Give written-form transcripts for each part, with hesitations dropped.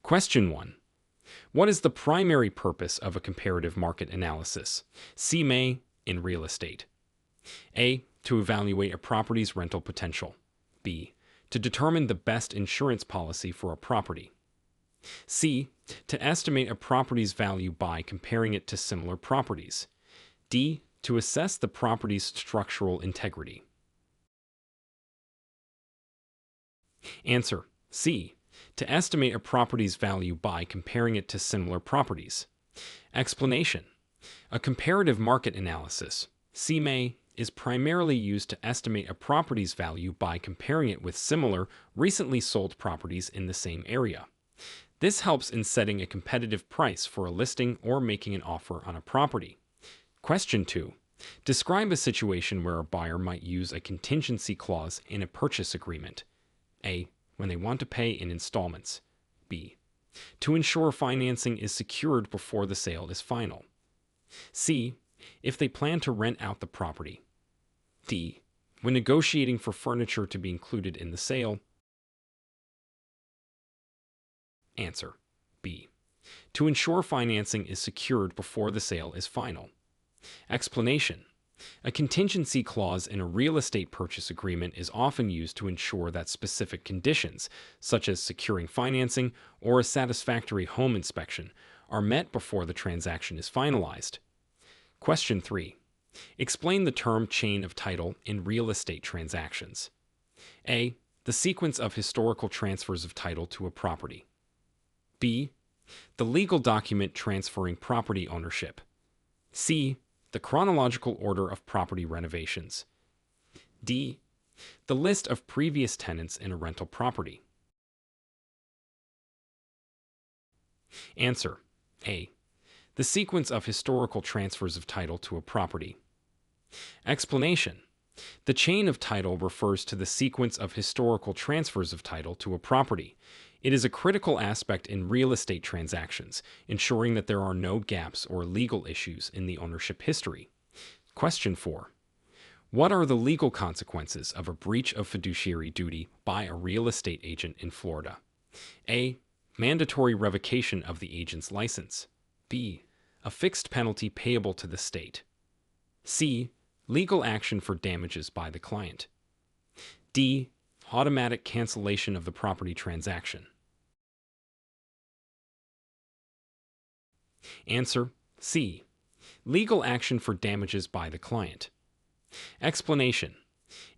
Question 1. What is the primary purpose of a comparative market analysis? CMA in real estate. A. To evaluate a property's rental potential. B. To determine the best insurance policy for a property. C. To estimate a property's value by comparing it to similar properties. D. To assess the property's structural integrity. Answer: C. To estimate a property's value by comparing it to similar properties. Explanation: a comparative market analysis, CMA, is primarily used to estimate a property's value by comparing it with similar, recently sold properties in the same area. This helps in setting a competitive price for a listing or making an offer on a property. Question 2. Describe a situation where a buyer might use a contingency clause in a purchase agreement. A. When they want to pay in installments. B. To ensure financing is secured before the sale is final. C. If they plan to rent out the property. D. When negotiating for furniture to be included in the sale. Answer: B. To ensure financing is secured before the sale is final. Explanation: a contingency clause in a real estate purchase agreement is often used to ensure that specific conditions, such as securing financing or a satisfactory home inspection, are met before the transaction is finalized. Question 3. Explain the term chain of title in real estate transactions. A. The sequence of historical transfers of title to a property. B. The legal document transferring property ownership. C. The chronological order of property renovations. D. The list of previous tenants in a rental property. Answer: A. The sequence of historical transfers of title to a property. Explanation: the chain of title refers to the sequence of historical transfers of title to a property. It is a critical aspect in real estate transactions, ensuring that there are no gaps or legal issues in the ownership history. Question 4. What are the legal consequences of a breach of fiduciary duty by a real estate agent in Florida? A. Mandatory revocation of the agent's license. B. A fixed penalty payable to the state. C. Legal action for damages by the client. D. Automatic cancellation of the property transaction. Answer: C. Legal action for damages by the client. Explanation: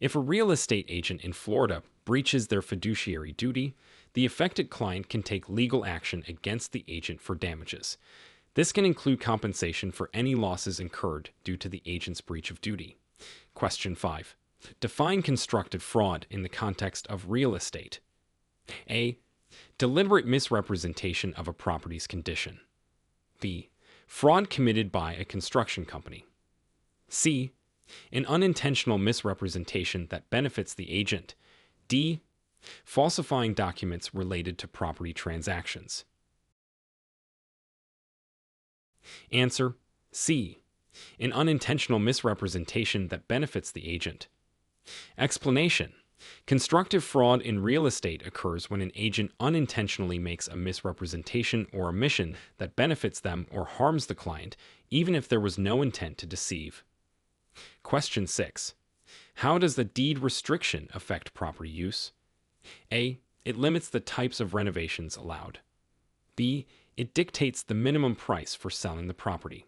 if a real estate agent in Florida breaches their fiduciary duty, the affected client can take legal action against the agent for damages. This can include compensation for any losses incurred due to the agent's breach of duty. Question 5. Define constructive fraud in the context of real estate. A. Deliberate misrepresentation of a property's condition. B. Fraud committed by a construction company. C. An unintentional misrepresentation that benefits the agent. D. Falsifying documents related to property transactions. Answer: C. An unintentional misrepresentation that benefits the agent. Explanation: constructive fraud in real estate occurs when an agent unintentionally makes a misrepresentation or omission that benefits them or harms the client, even if there was no intent to deceive. Question 6. How does the deed restriction affect property use? A. It limits the types of renovations allowed. B. It dictates the minimum price for selling the property.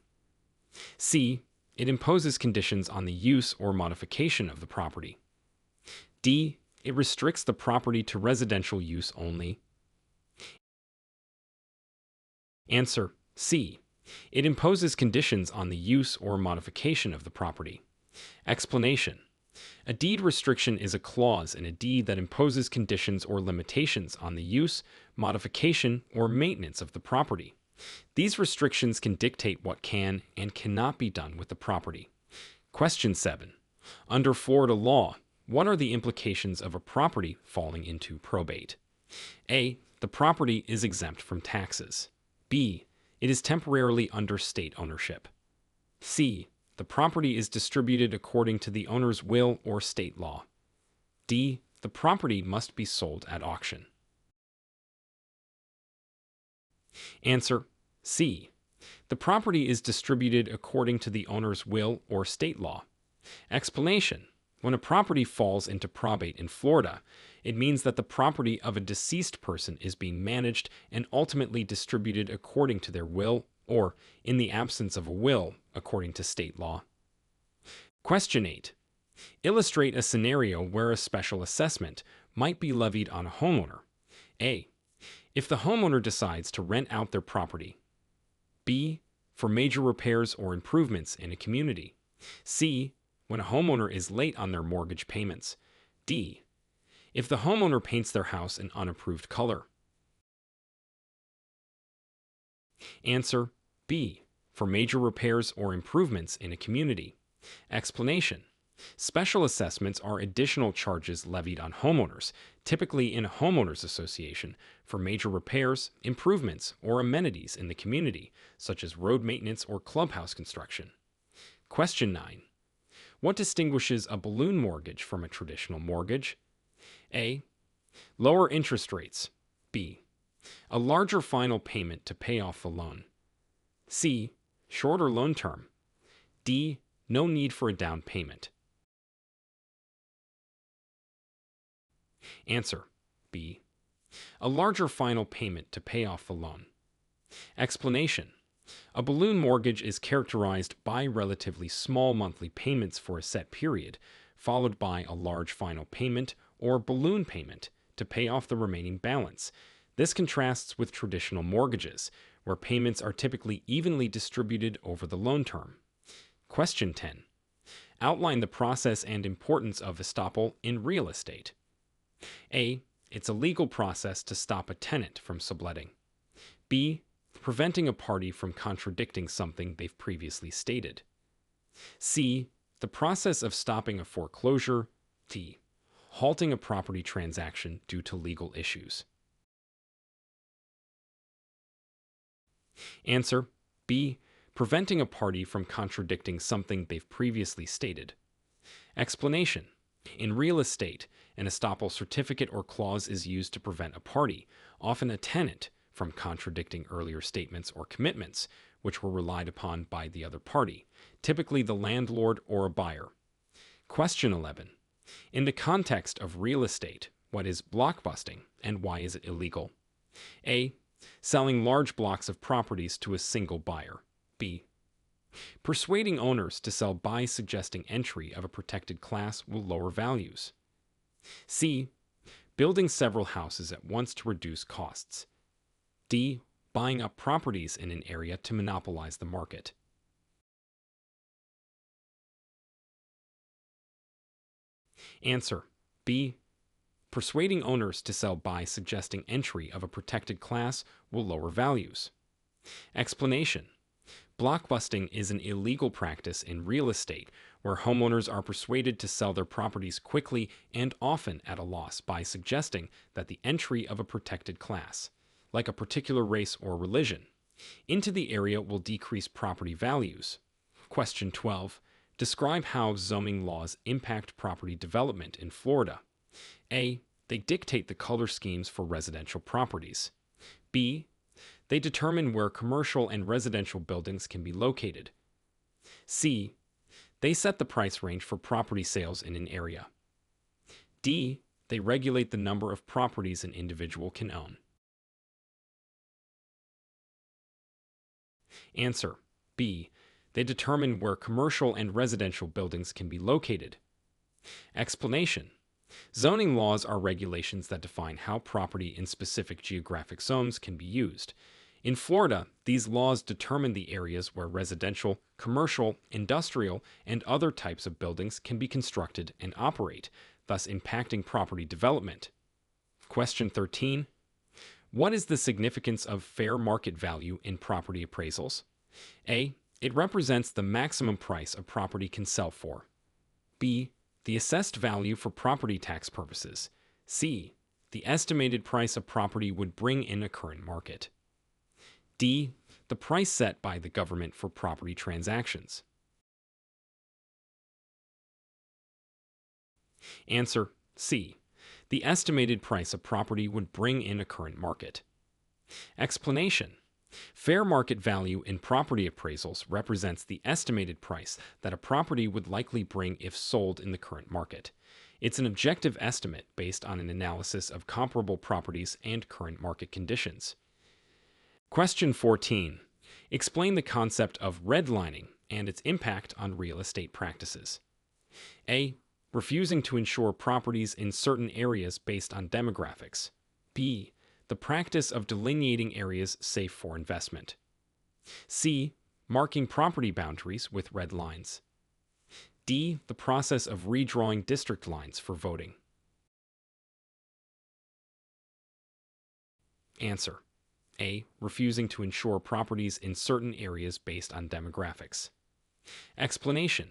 C. It imposes conditions on the use or modification of the property. D. It restricts the property to residential use only. Answer: C. It imposes conditions on the use or modification of the property. Explanation: a deed restriction is a clause in a deed that imposes conditions or limitations on the use, modification, or maintenance of the property. These restrictions can dictate what can and cannot be done with the property. Question 7. Under Florida law, what are the implications of a property falling into probate? A. The property is exempt from taxes. B. It is temporarily under state ownership. C. The property is distributed according to the owner's will or state law. D. The property must be sold at auction. Answer: C. The property is distributed according to the owner's will or state law. Explanation: when a property falls into probate in Florida, it means that the property of a deceased person is being managed and ultimately distributed according to their will, or, in the absence of a will, according to state law. Question 8. Illustrate a scenario where a special assessment might be levied on a homeowner. A. If the homeowner decides to rent out their property. B. For major repairs or improvements in a community. C. When a homeowner is late on their mortgage payments. D. If the homeowner paints their house an unapproved color. Answer: B. For major repairs or improvements in a community. Explanation: special assessments are additional charges levied on homeowners, typically in a homeowners association, for major repairs, improvements, or amenities in the community, such as road maintenance or clubhouse construction. Question 9. What distinguishes a balloon mortgage from a traditional mortgage? A. Lower interest rates. B. A larger final payment to pay off the loan. C. Shorter loan term. D. No need for a down payment. Answer: B. A larger final payment to pay off the loan. Explanation: a balloon mortgage is characterized by relatively small monthly payments for a set period, followed by a large final payment or balloon payment to pay off the remaining balance. This contrasts with traditional mortgages, where payments are typically evenly distributed over the loan term. Question 10. Outline the process and importance of estoppel in real estate. A. It's a legal process to stop a tenant from subletting. B. Preventing a party from contradicting something they've previously stated. C. The process of stopping a foreclosure. D. Halting a property transaction due to legal issues. Answer: B. Preventing a party from contradicting something they've previously stated. Explanation: in real estate, an estoppel certificate or clause is used to prevent a party, often a tenant, from contradicting earlier statements or commitments, which were relied upon by the other party, typically the landlord or a buyer. Question 11. In the context of real estate, what is blockbusting and why is it illegal? A. Selling large blocks of properties to a single buyer. B. Persuading owners to sell by suggesting entry of a protected class will lower values. C. Building several houses at once to reduce costs. D. Buying up properties in an area to monopolize the market. Answer: B. Persuading owners to sell by suggesting entry of a protected class will lower values. Explanation: blockbusting is an illegal practice in real estate where homeowners are persuaded to sell their properties quickly and often at a loss by suggesting that the entry of a protected class, like a particular race or religion, into the area will decrease property values. Question 12. Describe how zoning laws impact property development in Florida. A. They dictate the color schemes for residential properties. B. They determine where commercial and residential buildings can be located. C. They set the price range for property sales in an area. D. They regulate the number of properties an individual can own. Answer: B. They determine where commercial and residential buildings can be located. Explanation: zoning laws are regulations that define how property in specific geographic zones can be used. In Florida, these laws determine the areas where residential, commercial, industrial, and other types of buildings can be constructed and operate, thus impacting property development. Question 13. What is the significance of fair market value in property appraisals? A. It represents the maximum price a property can sell for. B. The assessed value for property tax purposes. C. The estimated price a property would bring in a current market. D. The price set by the government for property transactions. Answer: C. The estimated price a property would bring in a current market. Explanation: Fair market value in property appraisals represents the estimated price that a property would likely bring if sold in the current market. It's an objective estimate based on an analysis of comparable properties and current market conditions. Question 14. Explain the concept of redlining and its impact on real estate practices. A. Refusing to insure properties in certain areas based on demographics. B. The practice of delineating areas safe for investment. C. Marking property boundaries with red lines. D. The process of redrawing district lines for voting. Answer. A. Refusing to insure properties in certain areas based on demographics. Explanation.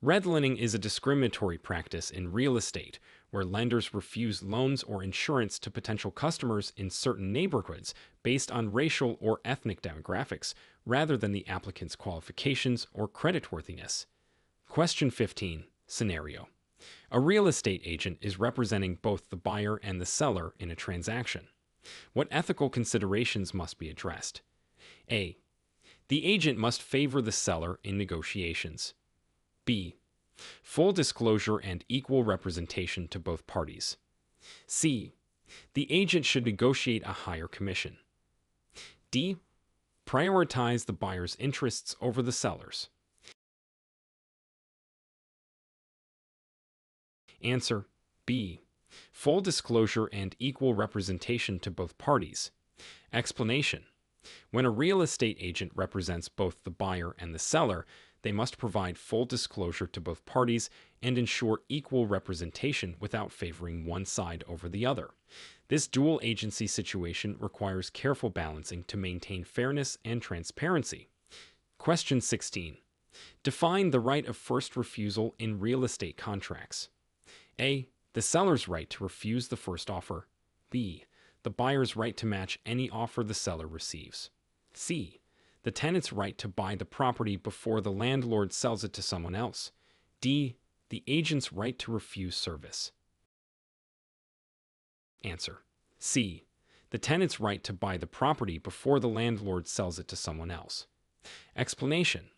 Redlining is a discriminatory practice in real estate where lenders refuse loans or insurance to potential customers in certain neighborhoods based on racial or ethnic demographics rather than the applicant's qualifications or creditworthiness. Question 15. Scenario. A real estate agent is representing both the buyer and the seller in a transaction. What ethical considerations must be addressed? A. The agent must favor the seller in negotiations. B. Full disclosure and equal representation to both parties. C. The agent should negotiate a higher commission. D. Prioritize the buyer's interests over the seller's. Answer. B. Full disclosure and equal representation to both parties. Explanation. When a real estate agent represents both the buyer and the seller, they must provide full disclosure to both parties and ensure equal representation without favoring one side over the other. This dual agency situation requires careful balancing to maintain fairness and transparency. Question 16. Define the right of first refusal in real estate contracts. A. The seller's right to refuse the first offer. B. The buyer's right to match any offer the seller receives. C. The tenant's right to buy the property before the landlord sells it to someone else. D. The agent's right to refuse service. Answer. C. The tenant's right to buy the property before the landlord sells it to someone else. Explanation.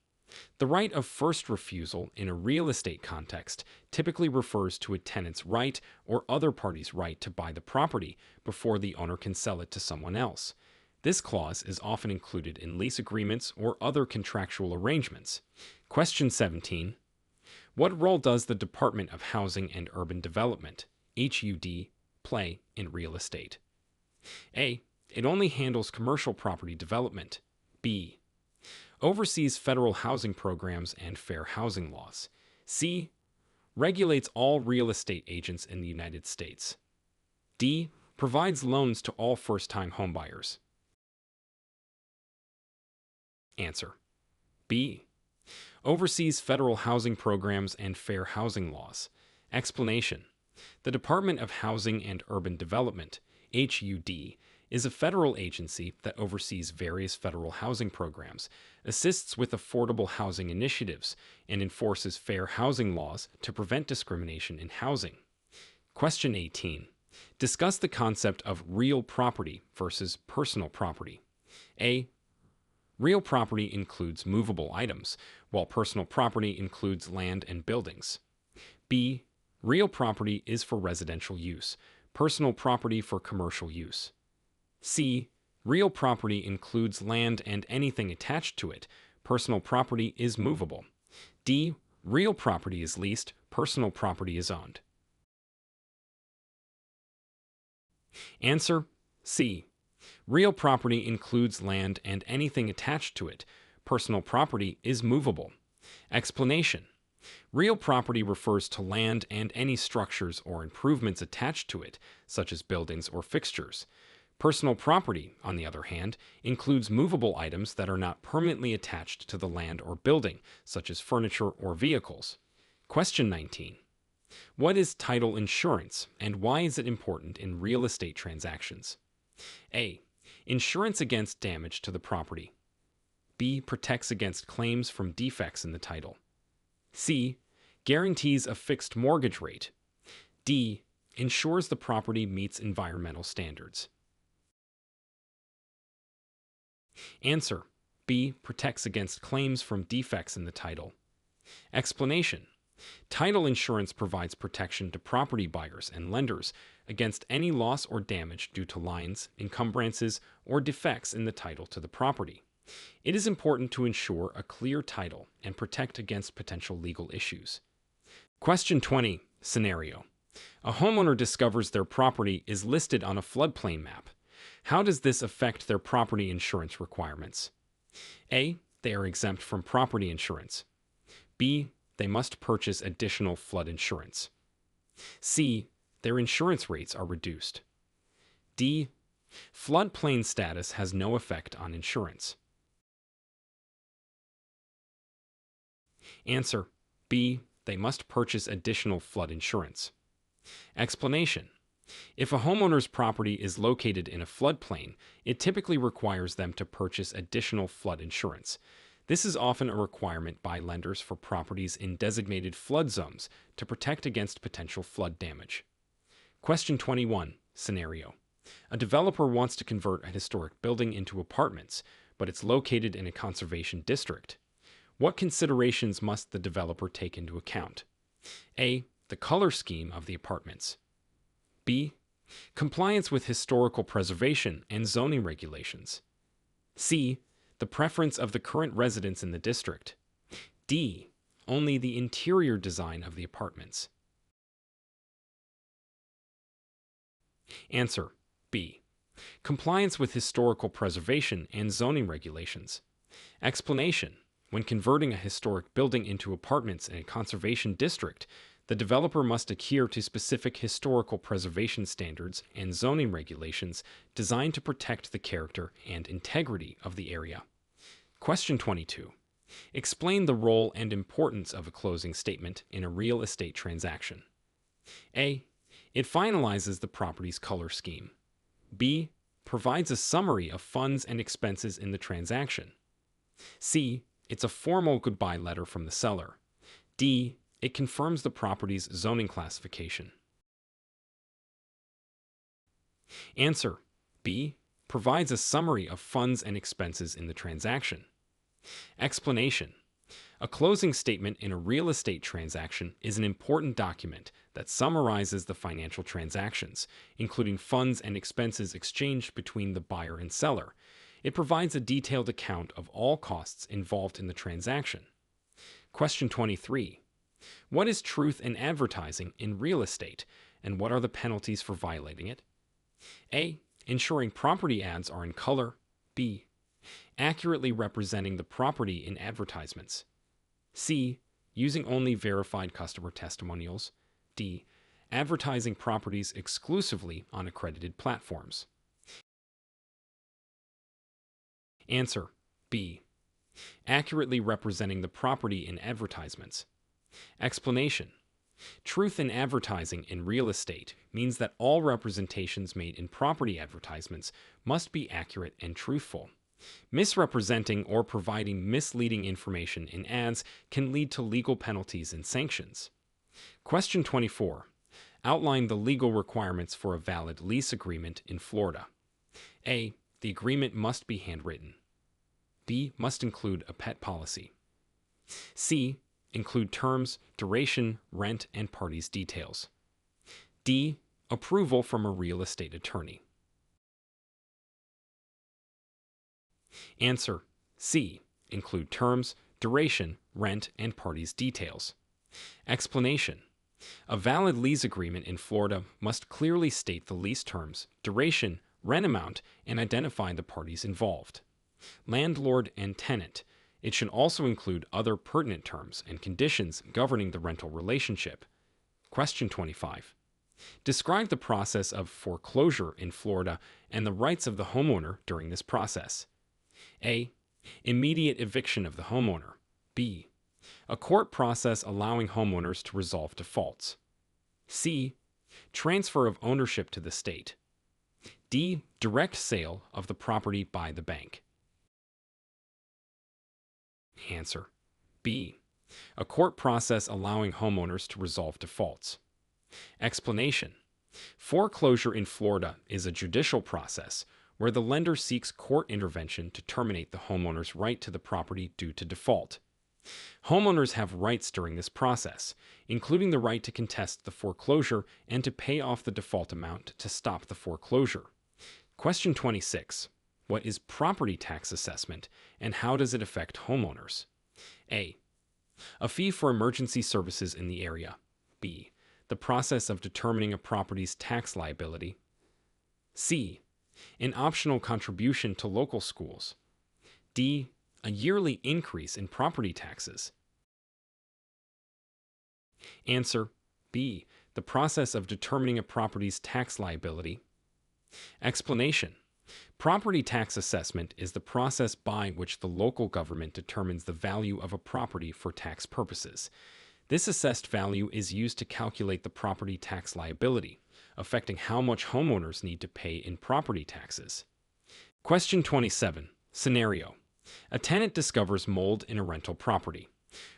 The right of first refusal in a real estate context typically refers to a tenant's right or other party's right to buy the property before the owner can sell it to someone else. This clause is often included in lease agreements or other contractual arrangements. Question 17. What role does the Department of Housing and Urban Development, HUD, play in real estate? A. It only handles commercial property development. B. Oversees federal housing programs and fair housing laws. C. Regulates all real estate agents in the United States. D. Provides loans to all first-time homebuyers. Answer. B. Oversees federal housing programs and fair housing laws. Explanation. The Department of Housing and Urban Development, HUD, is a federal agency that oversees various federal housing programs, assists with affordable housing initiatives, and enforces fair housing laws to prevent discrimination in housing. Question 18. Discuss the concept of real property versus personal property. A. Real property includes movable items, while personal property includes land and buildings. B. Real property is for residential use, personal property for commercial use. C. Real property includes land and anything attached to it. Personal property is movable. D. Real property is leased. Personal property is owned. Answer. C. Real property includes land and anything attached to it. Personal property is movable. Explanation. Real property refers to land and any structures or improvements attached to it, such as buildings or fixtures. Personal property, on the other hand, includes movable items that are not permanently attached to the land or building, such as furniture or vehicles. Question 19. What is title insurance, and why is it important in real estate transactions? A. Insurance against damage to the property. B. Protects against claims from defects in the title. C. Guarantees a fixed mortgage rate. D. Ensures the property meets environmental standards. Answer: B. Protects against claims from defects in the title. Explanation: title insurance provides protection to property buyers and lenders against any loss or damage due to lines, encumbrances, or defects in the title to the property. It is important to ensure a clear title and protect against potential legal issues. Question 20. Scenario: a homeowner discovers their property is listed on a floodplain map. How does this affect their property insurance requirements? A. They are exempt from property insurance. B. They must purchase additional flood insurance. C. Their insurance rates are reduced. D. Floodplain status has no effect on insurance. Answer: B. They must purchase additional flood insurance. Explanation: if a homeowner's property is located in a floodplain, it typically requires them to purchase additional flood insurance. This is often a requirement by lenders for properties in designated flood zones to protect against potential flood damage. Question 21. Scenario: a developer wants to convert a historic building into apartments, but it's located in a conservation district. What considerations must the developer take into account? A. The color scheme of the apartments. B. Compliance with historical preservation and zoning regulations. C. The preference of the current residents in the district. D. Only the interior design of the apartments. Answer: B. Compliance with historical preservation and zoning regulations. Explanation: when converting a historic building into apartments in a conservation district, the developer must adhere to specific historical preservation standards and zoning regulations designed to protect the character and integrity of the area. Question 22. Explain the role and importance of a closing statement in a real estate transaction. A. It finalizes the property's color scheme. B. Provides a summary of funds and expenses in the transaction. C. It's a formal goodbye letter from the seller. D. It confirms the property's zoning classification. Answer: B. Provides a summary of funds and expenses in the transaction. Explanation: a closing statement in a real estate transaction is an important document that summarizes the financial transactions, including funds and expenses exchanged between the buyer and seller. It provides a detailed account of all costs involved in the transaction. Question 23. What is truth in advertising in real estate, and what are the penalties for violating it? A. Ensuring property ads are in color. B. Accurately representing the property in advertisements. C. Using only verified customer testimonials. D. Advertising properties exclusively on accredited platforms. Answer: B. Accurately representing the property in advertisements. Explanation: truth in advertising in real estate means that all representations made in property advertisements must be accurate and truthful. Misrepresenting or providing misleading information in ads can lead to legal penalties and sanctions. Question 24. Outline the legal requirements for a valid lease agreement in Florida. A. The agreement must be handwritten. B. Must include a pet policy. C. Include terms, duration, rent, and parties' details. D. Approval from a real estate attorney. Answer: C. Include terms, duration, rent, and parties' details. Explanation: a valid lease agreement in Florida must clearly state the lease terms, duration, rent amount, and identify the parties involved. Landlord and tenant. It should also include other pertinent terms and conditions governing the rental relationship. Question 25. Describe the process of foreclosure in Florida and the rights of the homeowner during this process. A. Immediate eviction of the homeowner. B. A court process allowing homeowners to resolve defaults. C. Transfer of ownership to the state. D. Direct sale of the property by the bank. Answer: B. A court process allowing homeowners to resolve defaults. Explanation: foreclosure in Florida is a judicial process where the lender seeks court intervention to terminate the homeowner's right to the property due to default. Homeowners have rights during this process, including the right to contest the foreclosure and to pay off the default amount to stop the foreclosure. Question 26. What is property tax assessment, and how does it affect homeowners? A fee for emergency services in the area. B. The process of determining a property's tax liability. C. An optional contribution to local schools. D. A yearly increase in property taxes. Answer B. The process of determining a property's tax liability. Explanation. Property tax assessment is the process by which the local government determines the value of a property for tax purposes. This assessed value is used to calculate the property tax liability, affecting how much homeowners need to pay in property taxes. Question 27. Scenario. A tenant discovers mold in a rental property.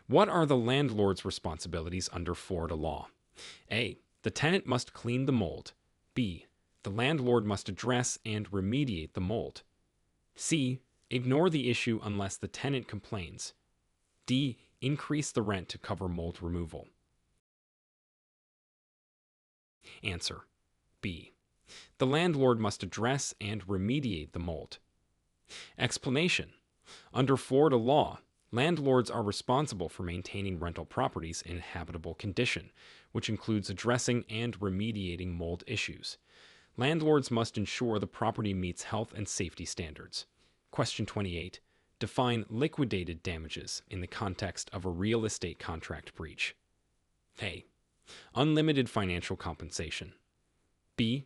What are the landlord's responsibilities under Florida law? A. The tenant must clean the mold. B. The landlord must address and remediate the mold. C. Ignore the issue unless the tenant complains. D. Increase the rent to cover mold removal. Answer B. The landlord must address and remediate the mold. Explanation. Under Florida law, landlords are responsible for maintaining rental properties in habitable condition, which includes addressing and remediating mold issues. Landlords must ensure the property meets health and safety standards. Question 28. Define liquidated damages in the context of a real estate contract breach. A. Unlimited financial compensation. B.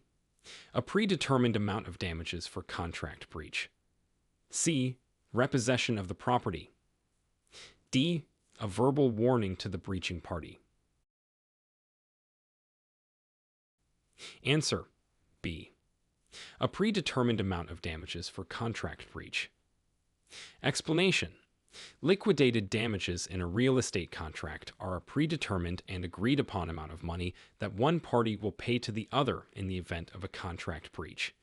A predetermined amount of damages for contract breach. C. Repossession of the property. D. A verbal warning to the breaching party. Answer B. A predetermined amount of damages for contract breach. Explanation. Liquidated damages in a real estate contract are a predetermined and agreed upon amount of money that one party will pay to the other in the event of a contract breach.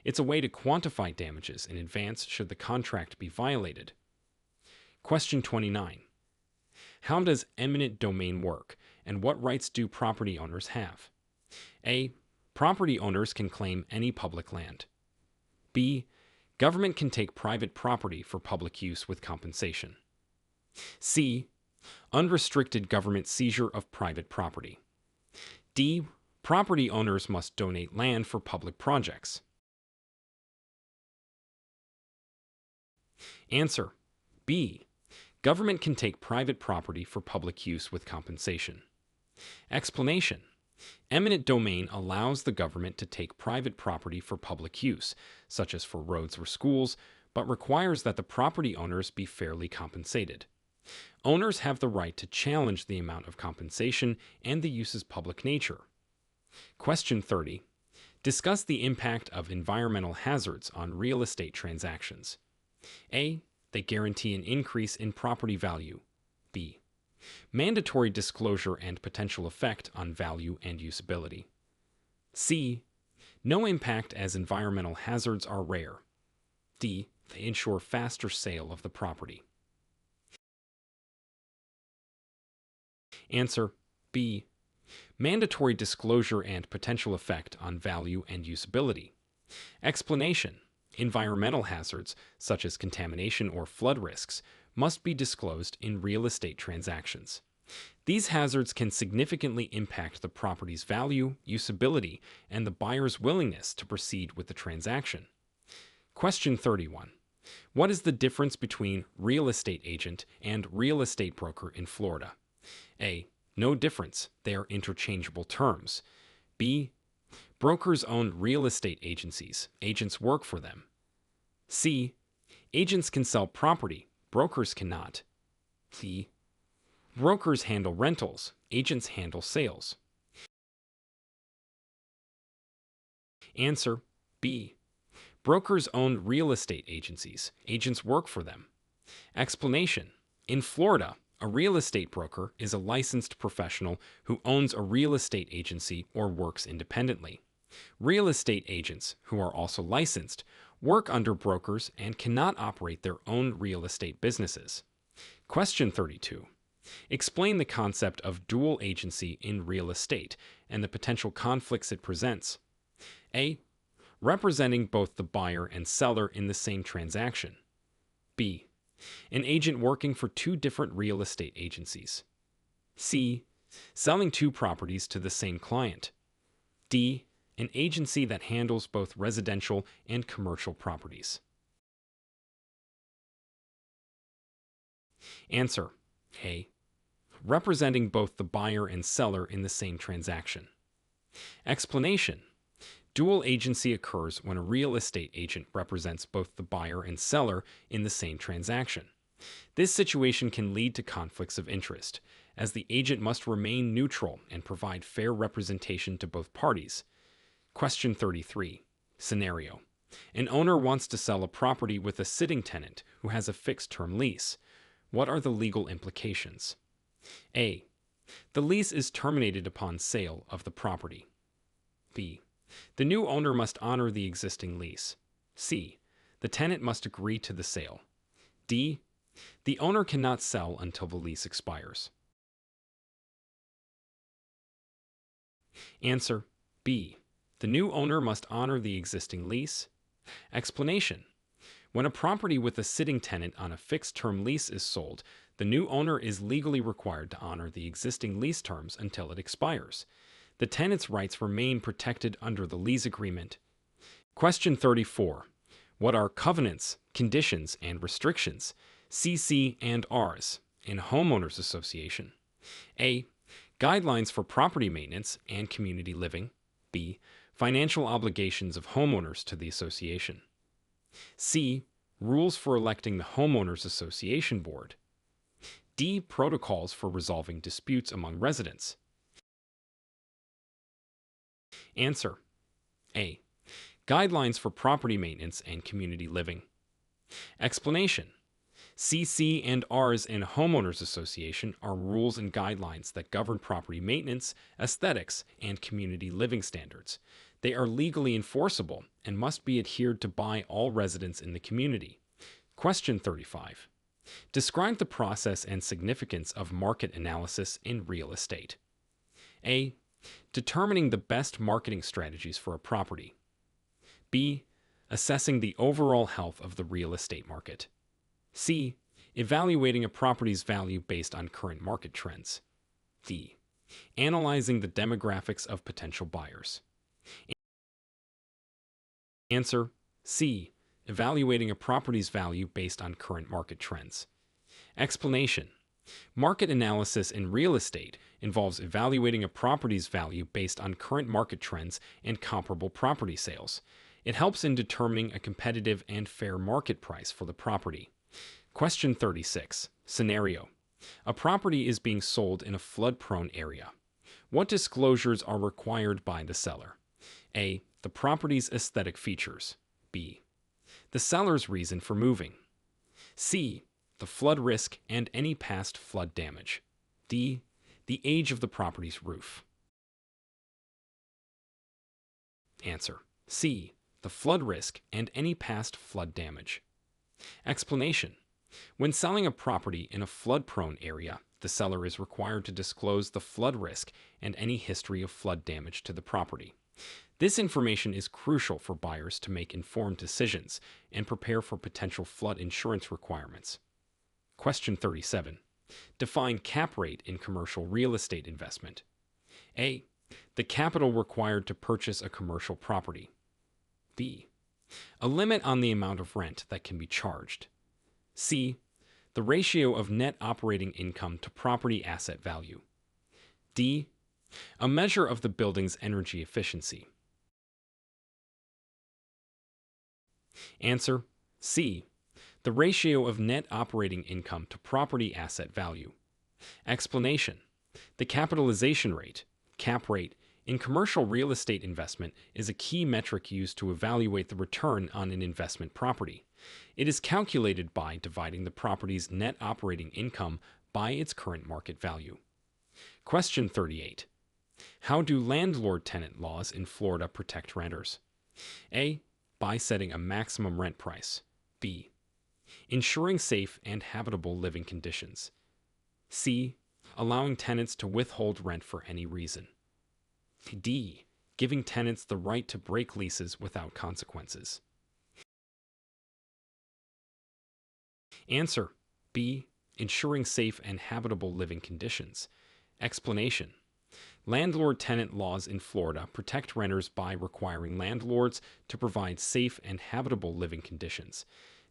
It's a way to quantify damages in advance should the contract be violated. Question 29. How does eminent domain work, and what rights do property owners have? A. Property owners can claim any public land. B. Government can take private property for public use with compensation. C. Unrestricted government seizure of private property. D. Property owners must donate land for public projects. Answer B. Government can take private property for public use with compensation. Explanation. Eminent domain allows the government to take private property for public use, such as for roads or schools, but requires that the property owners be fairly compensated. Owners have the right to challenge the amount of compensation and the use's public nature. Question 30. Discuss the impact of environmental hazards on real estate transactions. A. They guarantee an increase in property value. B. Mandatory disclosure and potential effect on value and usability. C. No impact as environmental hazards are rare. D. They ensure faster sale of the property. Answer B. Mandatory disclosure and potential effect on value and usability. Explanation. Environmental hazards, such as contamination or flood risks, must be disclosed in real estate transactions. These hazards can significantly impact the property's value, usability, and the buyer's willingness to proceed with the transaction. Question 31. What is the difference between real estate agent and real estate broker in Florida? A. No difference. They are interchangeable terms. B. Brokers own real estate agencies. Agents work for them. C. Agents can sell property. Brokers cannot. D. Brokers handle rentals. Agents handle sales. Answer B. Brokers own real estate agencies. Agents work for them. Explanation. In Florida, a real estate broker is a licensed professional who owns a real estate agency or works independently. Real estate agents, who are also licensed, work under brokers, and cannot operate their own real estate businesses. Question 32. Explain the concept of dual agency in real estate and the potential conflicts it presents. A. Representing both the buyer and seller in the same transaction. B. An agent working for two different real estate agencies. C. Selling two properties to the same client. D. An agency that handles both residential and commercial properties. Answer. A. Representing both the buyer and seller in the same transaction. Explanation. Dual agency occurs when a real estate agent represents both the buyer and seller in the same transaction. This situation can lead to conflicts of interest, as the agent must remain neutral and provide fair representation to both parties. Question 33. Scenario. An owner wants to sell a property with a sitting tenant who has a fixed-term lease. What are the legal implications? A. The lease is terminated upon sale of the property. B. The new owner must honor the existing lease. C. The tenant must agree to the sale. D. The owner cannot sell until the lease expires. Answer. B. The new owner must honor the existing lease. Explanation. When a property with a sitting tenant on a fixed-term lease is sold, the new owner is legally required to honor the existing lease terms until it expires. The tenant's rights remain protected under the lease agreement. Question 34. What are covenants, conditions, and restrictions, CC and Rs, in homeowners association? A. Guidelines for property maintenance and community living. B. Financial obligations of homeowners to the association. C. Rules for electing the homeowners association board. D. Protocols for resolving disputes among residents. Answer. A. Guidelines for property maintenance and community living. Explanation. CC and Rs in a homeowners association are rules and guidelines that govern property maintenance, aesthetics, and community living standards. They are legally enforceable and must be adhered to by all residents in the community. Question 35. Describe the process and significance of market analysis in real estate. A. Determining the best marketing strategies for a property. B. Assessing the overall health of the real estate market. C. Evaluating a property's value based on current market trends. D. Analyzing the demographics of potential buyers. Answer. C. Evaluating a property's value based on current market trends. Explanation. Market analysis in real estate involves evaluating a property's value based on current market trends and comparable property sales. It helps in determining a competitive and fair market price for the property. Question 36. Scenario. A property is being sold in a flood-prone area. What disclosures are required by the seller? A. The property's aesthetic features. B. The seller's reason for moving. C. The flood risk and any past flood damage. D. The age of the property's roof. Answer. C. The flood risk and any past flood damage. Explanation. When selling a property in a flood-prone area, the seller is required to disclose the flood risk and any history of flood damage to the property. This information is crucial for buyers to make informed decisions and prepare for potential flood insurance requirements. Question 37. Define cap rate in commercial real estate investment. A. The capital required to purchase a commercial property. B. A limit on the amount of rent that can be charged. C. The ratio of net operating income to property asset value. D. A measure of the building's energy efficiency. Answer. C. The ratio of net operating income to property asset value. Explanation. The capitalization rate, cap rate, in commercial real estate investment is a key metric used to evaluate the return on an investment property. It is calculated by dividing the property's net operating income by its current market value. Question 38. How do landlord-tenant laws in Florida protect renters? A. by setting a maximum rent price. B. Ensuring safe and habitable living conditions. C. Allowing tenants to withhold rent for any reason. D. Giving tenants the right to break leases without consequences. Answer: B. Ensuring safe and habitable living conditions. Explanation: landlord-tenant laws in Florida protect renters by requiring landlords to provide safe and habitable living conditions.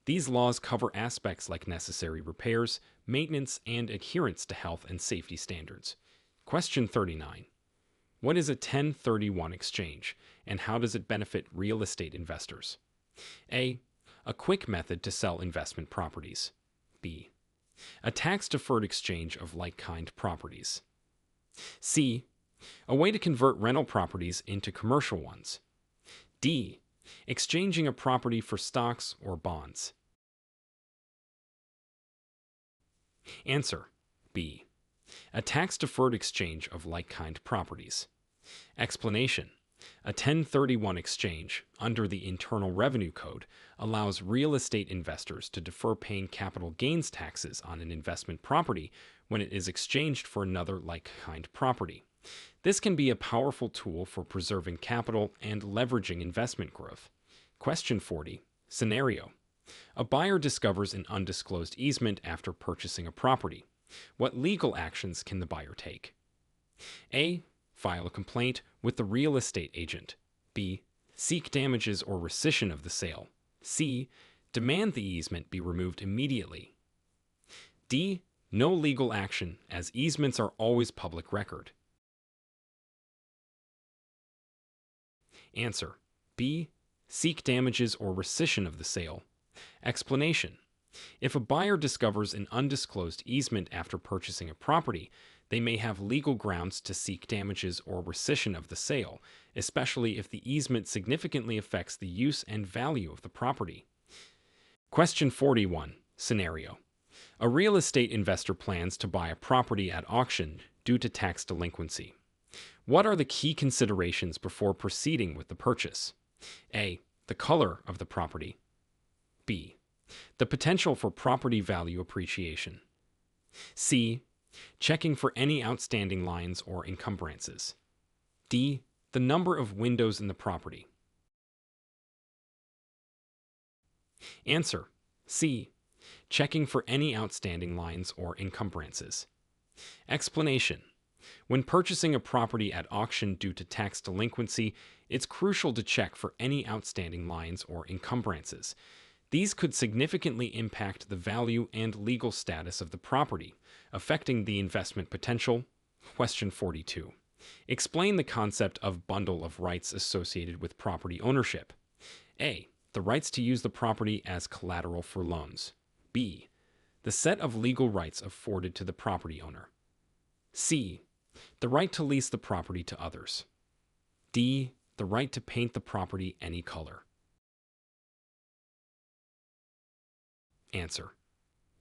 These laws cover aspects like necessary repairs, maintenance, and adherence to health and safety standards. Question 39. What is a 1031 exchange, and how does it benefit real estate investors? A. A quick method to sell investment properties. B. A tax-deferred exchange of like-kind properties. C. A way to convert rental properties into commercial ones. D. Exchanging a property for stocks or bonds. Answer: B. A tax-deferred exchange of like-kind properties. Explanation: a 1031 exchange, under the Internal Revenue Code, allows real estate investors to defer paying capital gains taxes on an investment property when it is exchanged for another like-kind property. This can be a powerful tool for preserving capital and leveraging investment growth. Question 40. Scenario: a buyer discovers an undisclosed easement after purchasing a property. What legal actions can the buyer take? A. File a complaint with the real estate agent. B. Seek damages or rescission of the sale. C. Demand the easement be removed immediately. D. No legal action, as easements are always public record. Answer: B. Seek damages or rescission of the sale. Explanation: if a buyer discovers an undisclosed easement after purchasing a property, they may have legal grounds to seek damages or rescission of the sale, especially if the easement significantly affects the use and value of the property. Question 41. Scenario: a real estate investor plans to buy a property at auction due to tax delinquency. What are the key considerations before proceeding with the purchase? A. The color of the property. B. The potential for property value appreciation. C. Checking for any outstanding liens or encumbrances. D. The number of windows in the property. Answer: C. Checking for any outstanding lines or encumbrances. Explanation: when purchasing a property at auction due to tax delinquency, it's crucial to check for any outstanding lines or encumbrances. These could significantly impact the value and legal status of the property, affecting the investment potential. Question 42. Explain the concept of bundle of rights associated with property ownership. A. The rights to use the property as collateral for loans. B. The set of legal rights afforded to the property owner. C. The right to lease the property to others. D. The right to paint the property any color. Answer: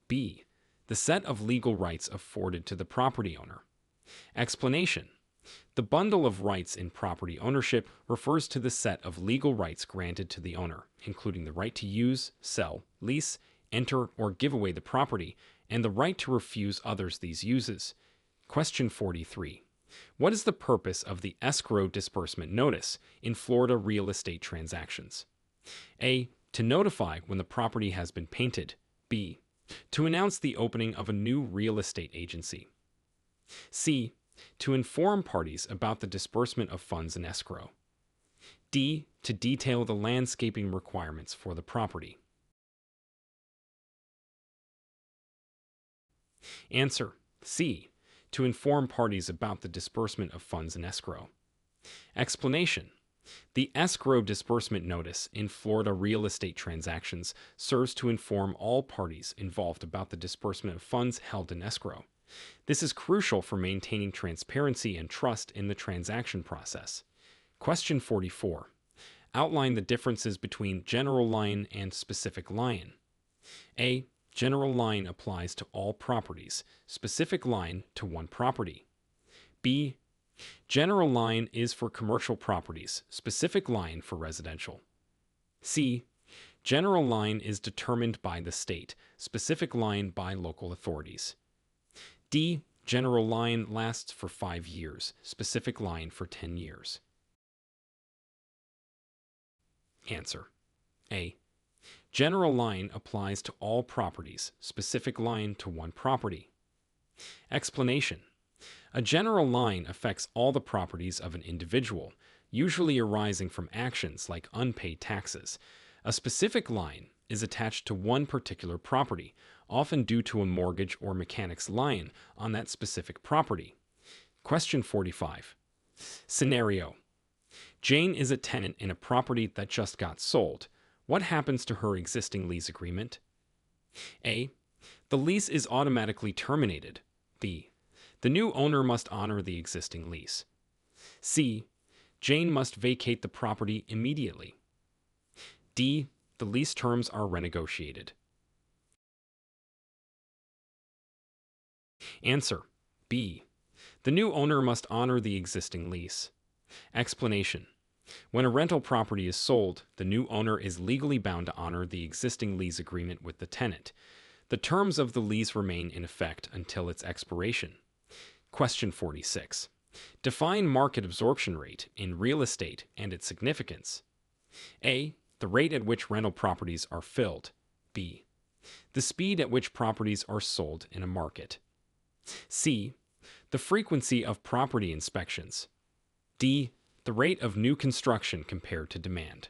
B. The set of legal rights afforded to the property owner. Explanation: the bundle of rights in property ownership refers to the set of legal rights granted to the owner, including the right to use, sell, lease, enter, or give away the property, and the right to refuse others these uses. Question 43. What is the purpose of the escrow disbursement notice in Florida real estate transactions? A. To notify when the property has been painted. B. To announce the opening of a new real estate agency. C. To inform parties about the disbursement of funds in escrow. D. To detail the landscaping requirements for the property. Answer: C. To inform parties about the disbursement of funds in escrow. Explanation: the escrow disbursement notice in Florida real estate transactions serves to inform all parties involved about the disbursement of funds held in escrow. This is crucial for maintaining transparency and trust in the transaction process. Question 44. Outline the differences between general lien and specific lien. A. General lien applies to all properties, specific lien to one property. B. General lien is for commercial properties, specific lien for residential. C. General line is determined by the state, specific line by local authorities. D. General line lasts for 5 years, specific line for 10 years. Answer. A. General line applies to all properties, specific line to one property. Explanation. A general line affects all the properties of an individual, usually arising from actions like unpaid taxes. A specific line is attached to one particular property, often due to a mortgage or mechanic's lien on that specific property. Question 45. Scenario. Jane is a tenant in a property that just got sold. What happens to her existing lease agreement? A. The lease is automatically terminated. B. The new owner must honor the existing lease. C. Jane must vacate the property immediately. D. The lease terms are renegotiated. Answer. B. The new owner must honor the existing lease. Explanation. When a rental property is sold, the new owner is legally bound to honor the existing lease agreement with the tenant. The terms of the lease remain in effect until its expiration. Question 46. Define market absorption rate in real estate and its significance. A. The rate at which rental properties are filled. B. The speed at which properties are sold in a market. C. The frequency of property inspections. D. The rate of new construction compared to demand.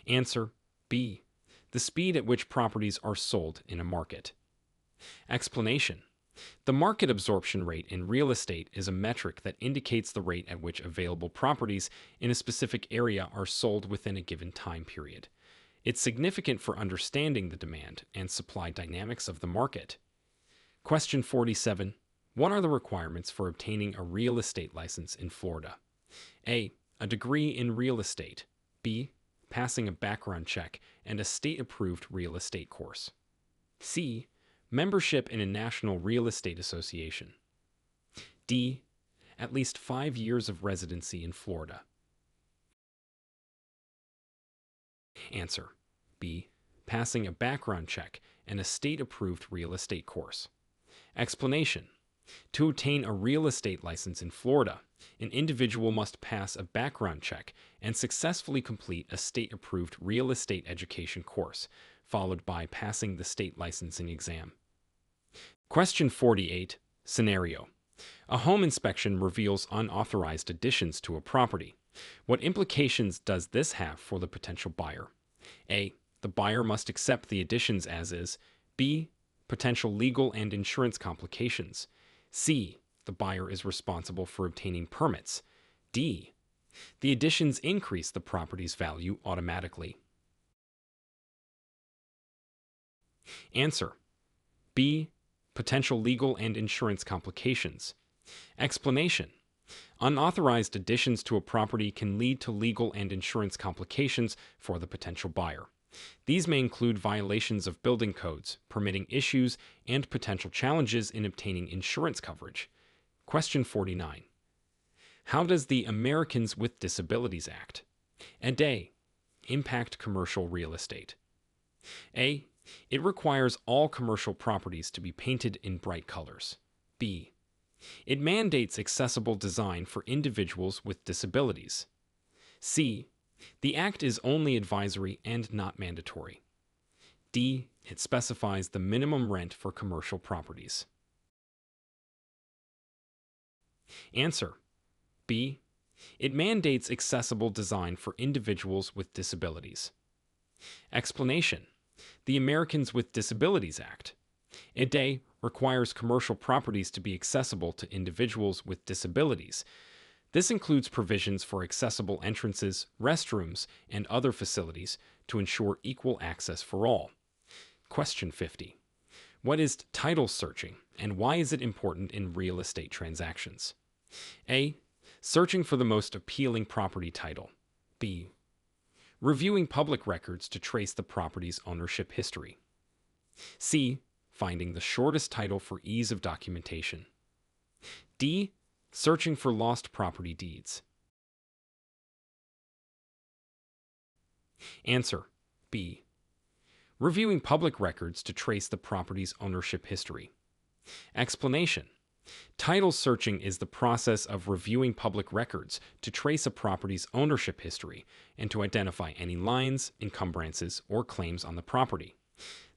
Answer. B. The speed at which properties are sold in a market. Explanation. The market absorption rate in real estate is a metric that indicates the rate at which available properties in a specific area are sold within a given time period. It's significant for understanding the demand and supply dynamics of the market. Question 47. What are the requirements for obtaining a real estate license in Florida? A. A degree in real estate. B. Passing a background check and a state-approved real estate course. C. Membership in a national real estate association. D. At least 5 years of residency in Florida. Answer. B. Passing a background check and a state-approved real estate course. Explanation. To obtain a real estate license in Florida, an individual must pass a background check and successfully complete a state-approved real estate education course, followed by passing the state licensing exam. Question 48. Scenario. A home inspection reveals unauthorized additions to a property. What implications does this have for the potential buyer? A. The buyer must accept the additions as is. B. Potential legal and insurance complications. C. The buyer is responsible for obtaining permits. D. The additions increase the property's value automatically. Answer. B. Potential legal and insurance complications. Explanation. Unauthorized additions to a property can lead to legal and insurance complications for the potential buyer. These may include violations of building codes, permitting issues, and potential challenges in obtaining insurance coverage. Question 49. How does the Americans with Disabilities Act, and A, impact commercial real estate? A. It requires all commercial properties to be painted in bright colors. B. It mandates accessible design for individuals with disabilities. C. The Act is only advisory and not mandatory. D. It specifies the minimum rent for commercial properties. Answer. B. It mandates accessible design for individuals with disabilities. Explanation. The Americans with Disabilities Act, ADA, requires commercial properties to be accessible to individuals with disabilities. This includes provisions for accessible entrances, restrooms, and other facilities to ensure equal access for all. Question 50. What is title searching, and why is it important in real estate transactions? A. Searching for the most appealing property title. B. Reviewing public records to trace the property's ownership history. C. Finding the shortest title for ease of documentation. D. Searching for lost property deeds. Answer: B. Reviewing public records to trace the property's ownership history. Explanation: title searching is the process of reviewing public records to trace a property's ownership history and to identify any liens, encumbrances, or claims on the property.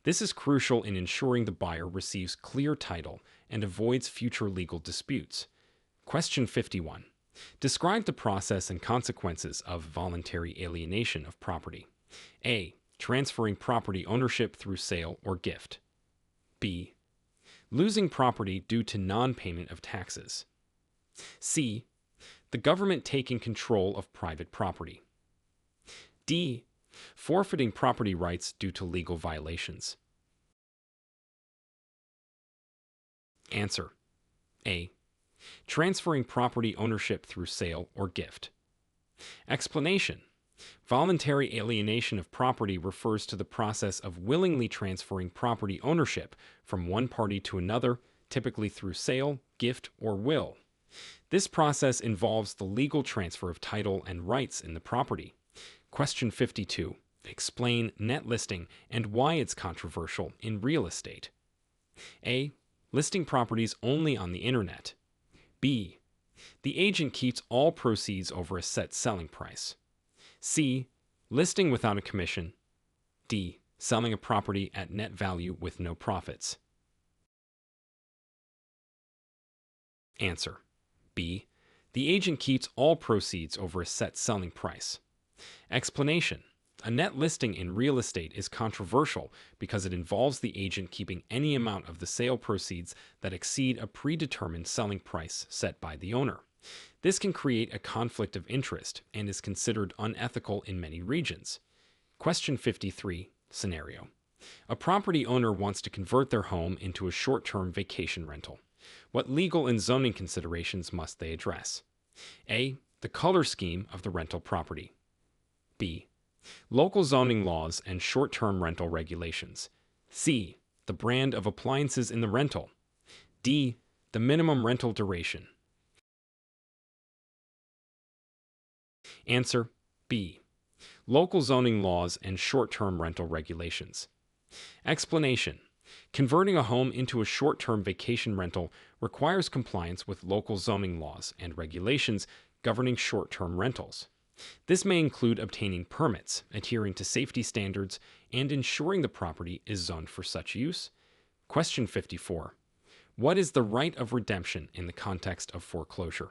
This is crucial in ensuring the buyer receives clear title and avoids future legal disputes. Question 51. Describe the process and consequences of voluntary alienation of property. A. Transferring property ownership through sale or gift. B. Losing property due to non-payment of taxes. C. The government taking control of private property. D. Forfeiting property rights due to legal violations. Answer: A. Transferring property ownership through sale or gift. Explanation: voluntary alienation of property refers to the process of willingly transferring property ownership from one party to another, typically through sale, gift, or will. This process involves the legal transfer of title and rights in the property. Question 52. Explain net listing and why it's controversial in real estate. A. Listing properties only on the internet. B. The agent keeps all proceeds over a set selling price. C. Listing without a commission. D. Selling a property at net value with no profits. Answer: B. The agent keeps all proceeds over a set selling price. Explanation: a net listing in real estate is controversial because it involves the agent keeping any amount of the sale proceeds that exceed a predetermined selling price set by the owner. This can create a conflict of interest and is considered unethical in many regions. Question 53. Scenario: a property owner wants to convert their home into a short-term vacation rental. What legal and zoning considerations must they address? A. The color scheme of the rental property. B. Local zoning laws and short-term rental regulations. C. The brand of appliances in the rental. D. The minimum rental duration. Answer: B. Local zoning laws and short-term rental regulations. Explanation: converting a home into a short-term vacation rental requires compliance with local zoning laws and regulations governing short-term rentals. This may include obtaining permits, adhering to safety standards, and ensuring the property is zoned for such use. Question 54. What is the right of redemption in the context of foreclosure?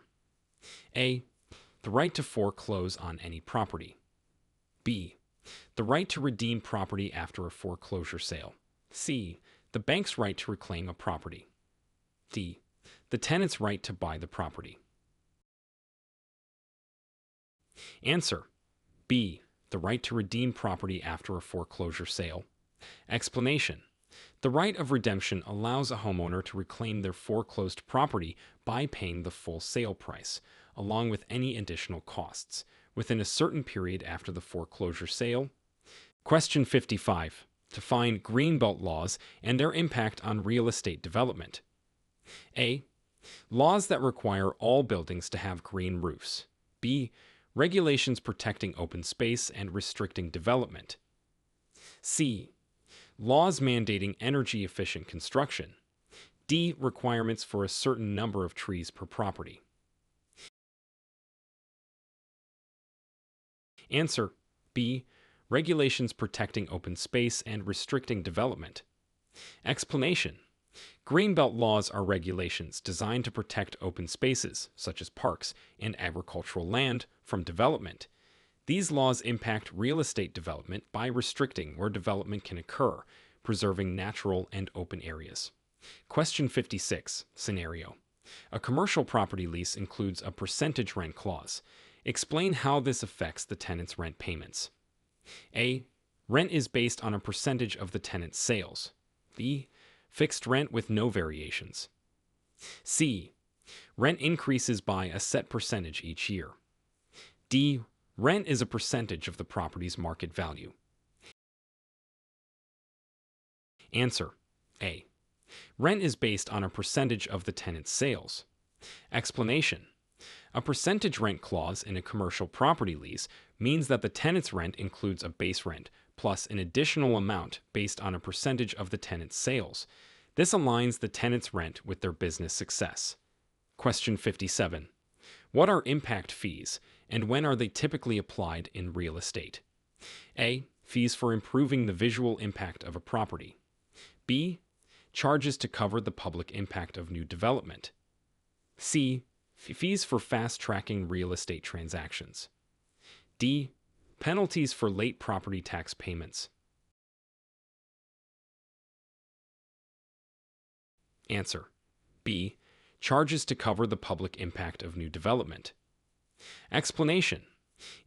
A. The right to foreclose on any property. B. The right to redeem property after a foreclosure sale. C. The bank's right to reclaim a property. D. The tenant's right to buy the property. Answer: B. The right to redeem property after a foreclosure sale. Explanation: the right of redemption allows a homeowner to reclaim their foreclosed property by paying the full sale price, along with any additional costs, within a certain period after the foreclosure sale. Question 55. Define greenbelt laws and their impact on real estate development. A. Laws that require all buildings to have green roofs. B. Regulations protecting open space and restricting development. C. Laws mandating energy-efficient construction. D. Requirements for a certain number of trees per property. Answer: B. Regulations protecting open space and restricting development. Explanation: Greenbelt laws are regulations designed to protect open spaces, such as parks and agricultural land, from development. These laws impact real estate development by restricting where development can occur, preserving natural and open areas. Question 56. Scenario: a commercial property lease includes a percentage rent clause. Explain how this affects the tenant's rent payments. A. Rent is based on a percentage of the tenant's sales. B. Fixed rent with no variations. C. Rent increases by a set percentage each year. D. Rent is a percentage of the property's market value. Answer: A. Rent is based on a percentage of the tenant's sales. Explanation: A percentage rent clause in a commercial property lease means that the tenant's rent includes a base rent plus an additional amount based on a percentage of the tenant's sales. This aligns the tenant's rent with their business success. Question 57. What are impact fees, and when are they typically applied in real estate? A. Fees for improving the visual impact of a property. B. Charges to cover the public impact of new development. C. Fees for fast-tracking real estate transactions. D. Penalties for late property tax payments. Answer. B. Charges to cover the public impact of new development. Explanation.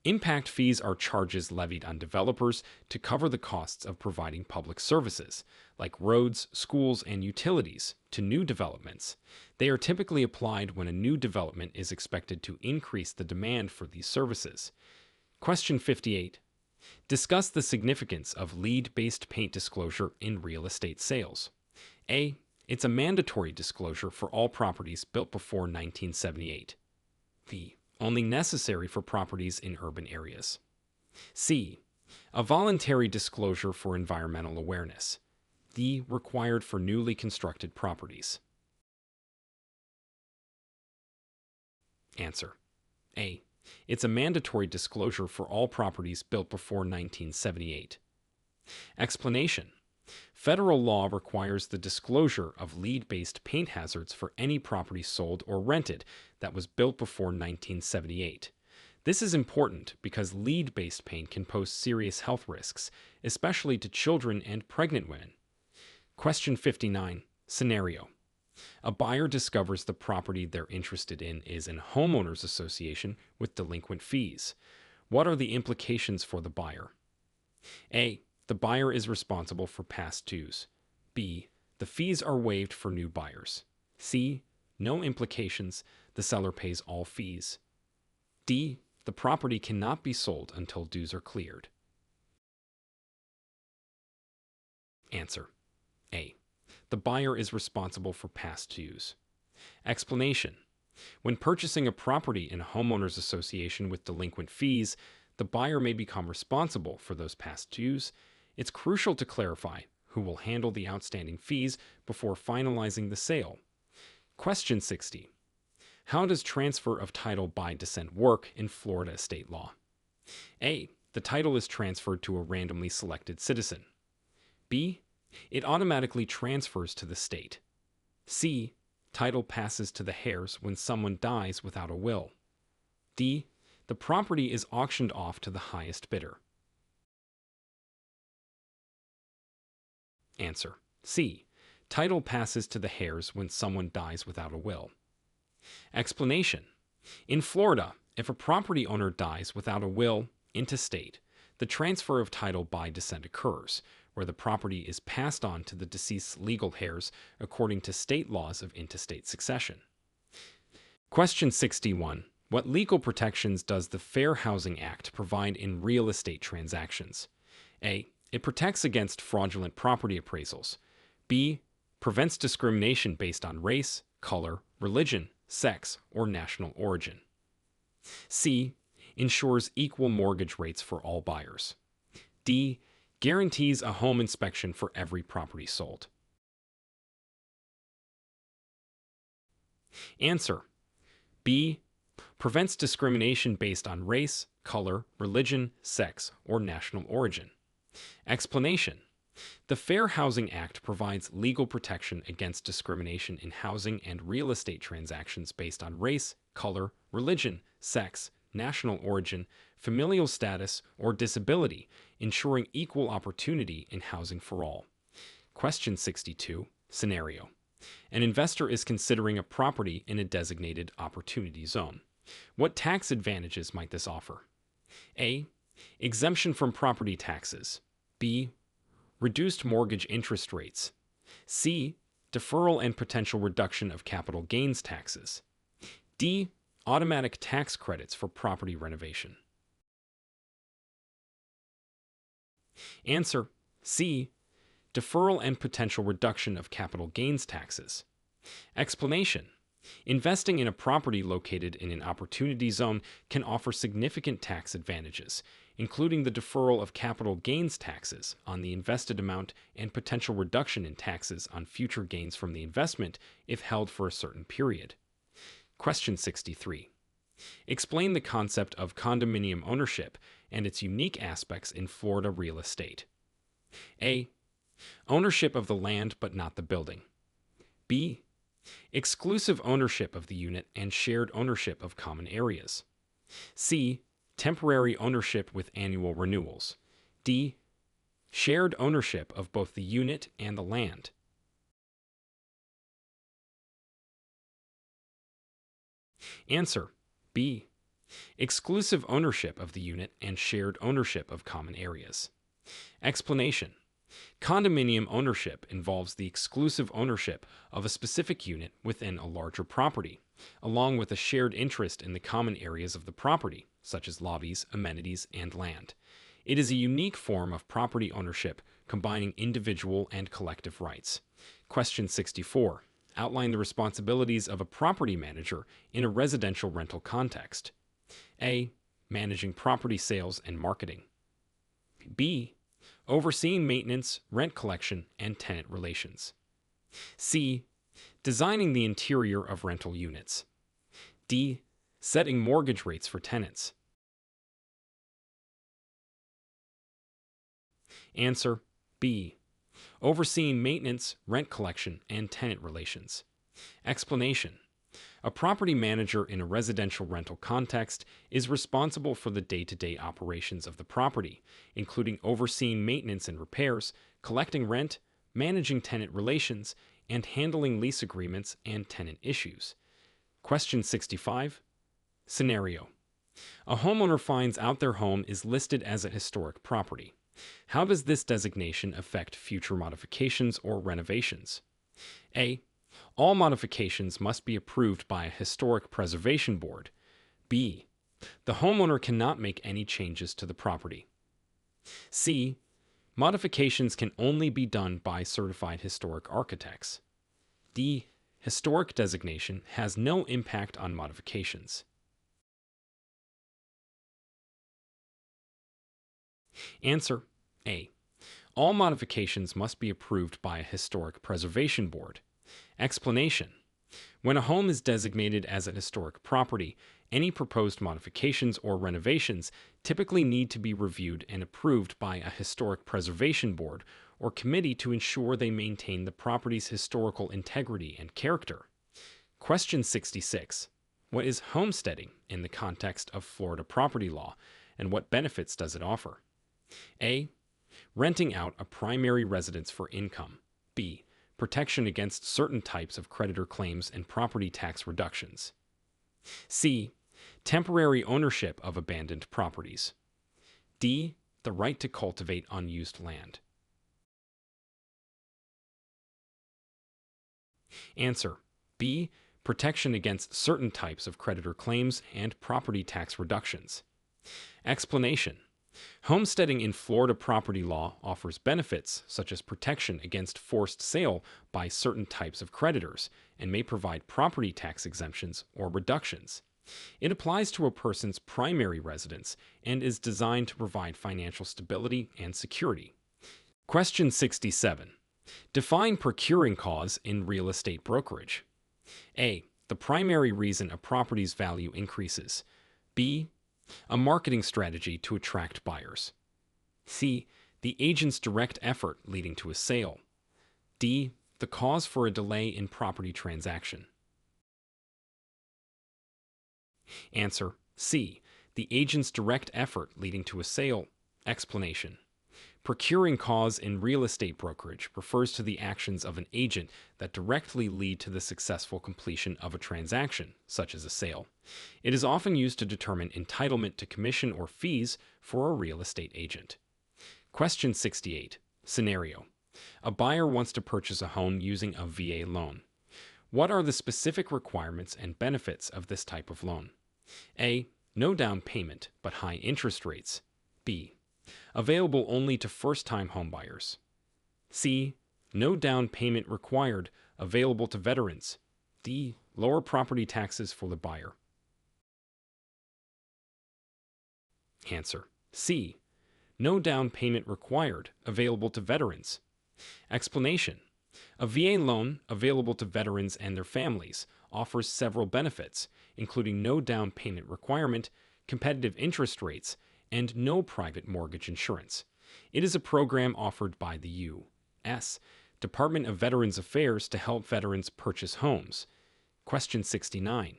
Impact fees are charges levied on developers to cover the costs of providing public services, like roads, schools, and utilities, to new developments. They are typically applied when a new development is expected to increase the demand for these services. Question 58. Discuss the significance of LEED-based paint disclosure in real estate sales. A. It's a mandatory disclosure for all properties built before 1978. B. Only necessary for properties in urban areas. C. A voluntary disclosure for environmental awareness. D. Required for newly constructed properties. Answer. A. It's a mandatory disclosure for all properties built before 1978. Explanation. Federal law requires the disclosure of LEED-based paint hazards for any property sold or rented that was built before 1978. This is important because LEED-based paint can pose serious health risks, especially to children and pregnant women. Question 59. Scenario. A buyer discovers the property they're interested in is in a homeowners association with delinquent fees. What are the implications for the buyer? A. The buyer is responsible for past dues. B. The fees are waived for new buyers. C. No implications. The seller pays all fees. D. The property cannot be sold until dues are cleared. Answer. A. The buyer is responsible for past dues. Explanation. When purchasing a property in a homeowners association with delinquent fees, the buyer may become responsible for those past dues. It's crucial to clarify who will handle the outstanding fees before finalizing the sale. Question 60. How does transfer of title by descent work in Florida estate law? A. The title is transferred to a randomly selected citizen. B. It automatically transfers to the state. C. Title passes to the heirs when someone dies without a will. D. The property is auctioned off to the highest bidder. Answer. C. Title passes to the heirs when someone dies without a will. Explanation. In Florida, if a property owner dies without a will, intestate, the transfer of title by descent occurs, where the property is passed on to the deceased's legal heirs according to state laws of intestate succession. Question 61. What legal protections does the Fair Housing Act provide in real estate transactions? A. It protects against fraudulent property appraisals. B. Prevents discrimination based on race, color, religion, sex, or national origin. C. Ensures equal mortgage rates for all buyers. D. Guarantees a home inspection for every property sold. Answer. B. Prevents discrimination based on race, color, religion, sex, or national origin. Explanation. The Fair Housing Act provides legal protection against discrimination in housing and real estate transactions based on race, color, religion, sex, national origin, familial status, or disability, ensuring equal opportunity in housing for all. Question 62. Scenario. An investor is considering a property in a designated opportunity zone. What tax advantages might this offer? A. Exemption from property taxes. B. Reduced mortgage interest rates. C. Deferral and potential reduction of capital gains taxes. D. Automatic tax credits for property renovation. Answer. C. Deferral and potential reduction of capital gains taxes. Explanation. Investing in a property located in an opportunity zone can offer significant tax advantages, including the deferral of capital gains taxes on the invested amount and potential reduction in taxes on future gains from the investment if held for a certain period. Question 63. Explain the concept of condominium ownership and its unique aspects in Florida real estate. A. Ownership of the land but not the building. B. Exclusive ownership of the unit and shared ownership of common areas. C. Temporary ownership with annual renewals. D. Shared ownership of both the unit and the land. Answer: B. Exclusive ownership of the unit and shared ownership of common areas. Explanation: condominium ownership involves the exclusive ownership of a specific unit within a larger property, along with a shared interest in the common areas of the property, such as lobbies, amenities, and land. It is a unique form of property ownership combining individual and collective rights. Question 64. Outline the responsibilities of a property manager in a residential rental context. A. Managing property sales and marketing. B. Overseeing maintenance, rent collection, and tenant relations. C. Designing the interior of rental units. D. Setting mortgage rates for tenants. Answer: B. Overseeing maintenance, rent collection, and tenant relations. Explanation: a property manager in a residential rental context is responsible for the day-to-day operations of the property, including overseeing maintenance and repairs, collecting rent, managing tenant relations, and handling lease agreements and tenant issues. Question 65. Scenario: a homeowner finds out their home is listed as a historic property. How does this designation affect future modifications or renovations? A. All modifications must be approved by a historic preservation board. B. The homeowner cannot make any changes to the property. C. Modifications can only be done by certified historic architects. D. Historic designation has no impact on modifications. Answer: A. All modifications must be approved by a historic preservation board. Explanation: when a home is designated as a historic property, any proposed modifications or renovations typically need to be reviewed and approved by a historic preservation board or committee to ensure they maintain the property's historical integrity and character. Question 66. What is homesteading in the context of Florida property law, and what benefits does it offer? A. Renting out a primary residence for income. B. Protection against certain types of creditor claims and property tax reductions. C. Temporary ownership of abandoned properties. D. The right to cultivate unused land. Answer: B. Protection against certain types of creditor claims and property tax reductions. Explanation: homesteading in Florida property law offers benefits such as protection against forced sale by certain types of creditors and may provide property tax exemptions or reductions. It applies to a person's primary residence and is designed to provide financial stability and security. Question 67. Define procuring cause in real estate brokerage. A. The primary reason a property's value increases. B. A marketing strategy to attract buyers. C. The agent's direct effort leading to a sale. D. The cause for a delay in property transaction. Answer: C. The agent's direct effort leading to a sale. Explanation: procuring cause in real estate brokerage refers to the actions of an agent that directly lead to the successful completion of a transaction, such as a sale. It is often used to determine entitlement to commission or fees for a real estate agent. Question 68. Scenario: a buyer wants to purchase a home using a VA loan. What are the specific requirements and benefits of this type of loan? A. No down payment, but high interest rates. B. Available only to first-time homebuyers. C. No down payment required, available to veterans. D. Lower property taxes for the buyer. Answer: C. No down payment required, available to veterans. Explanation: a VA loan available to veterans and their families offers several benefits, including no down payment requirement, competitive interest rates, and no private mortgage insurance. It is a program offered by the U.S. Department of Veterans Affairs to help veterans purchase homes. Question 69.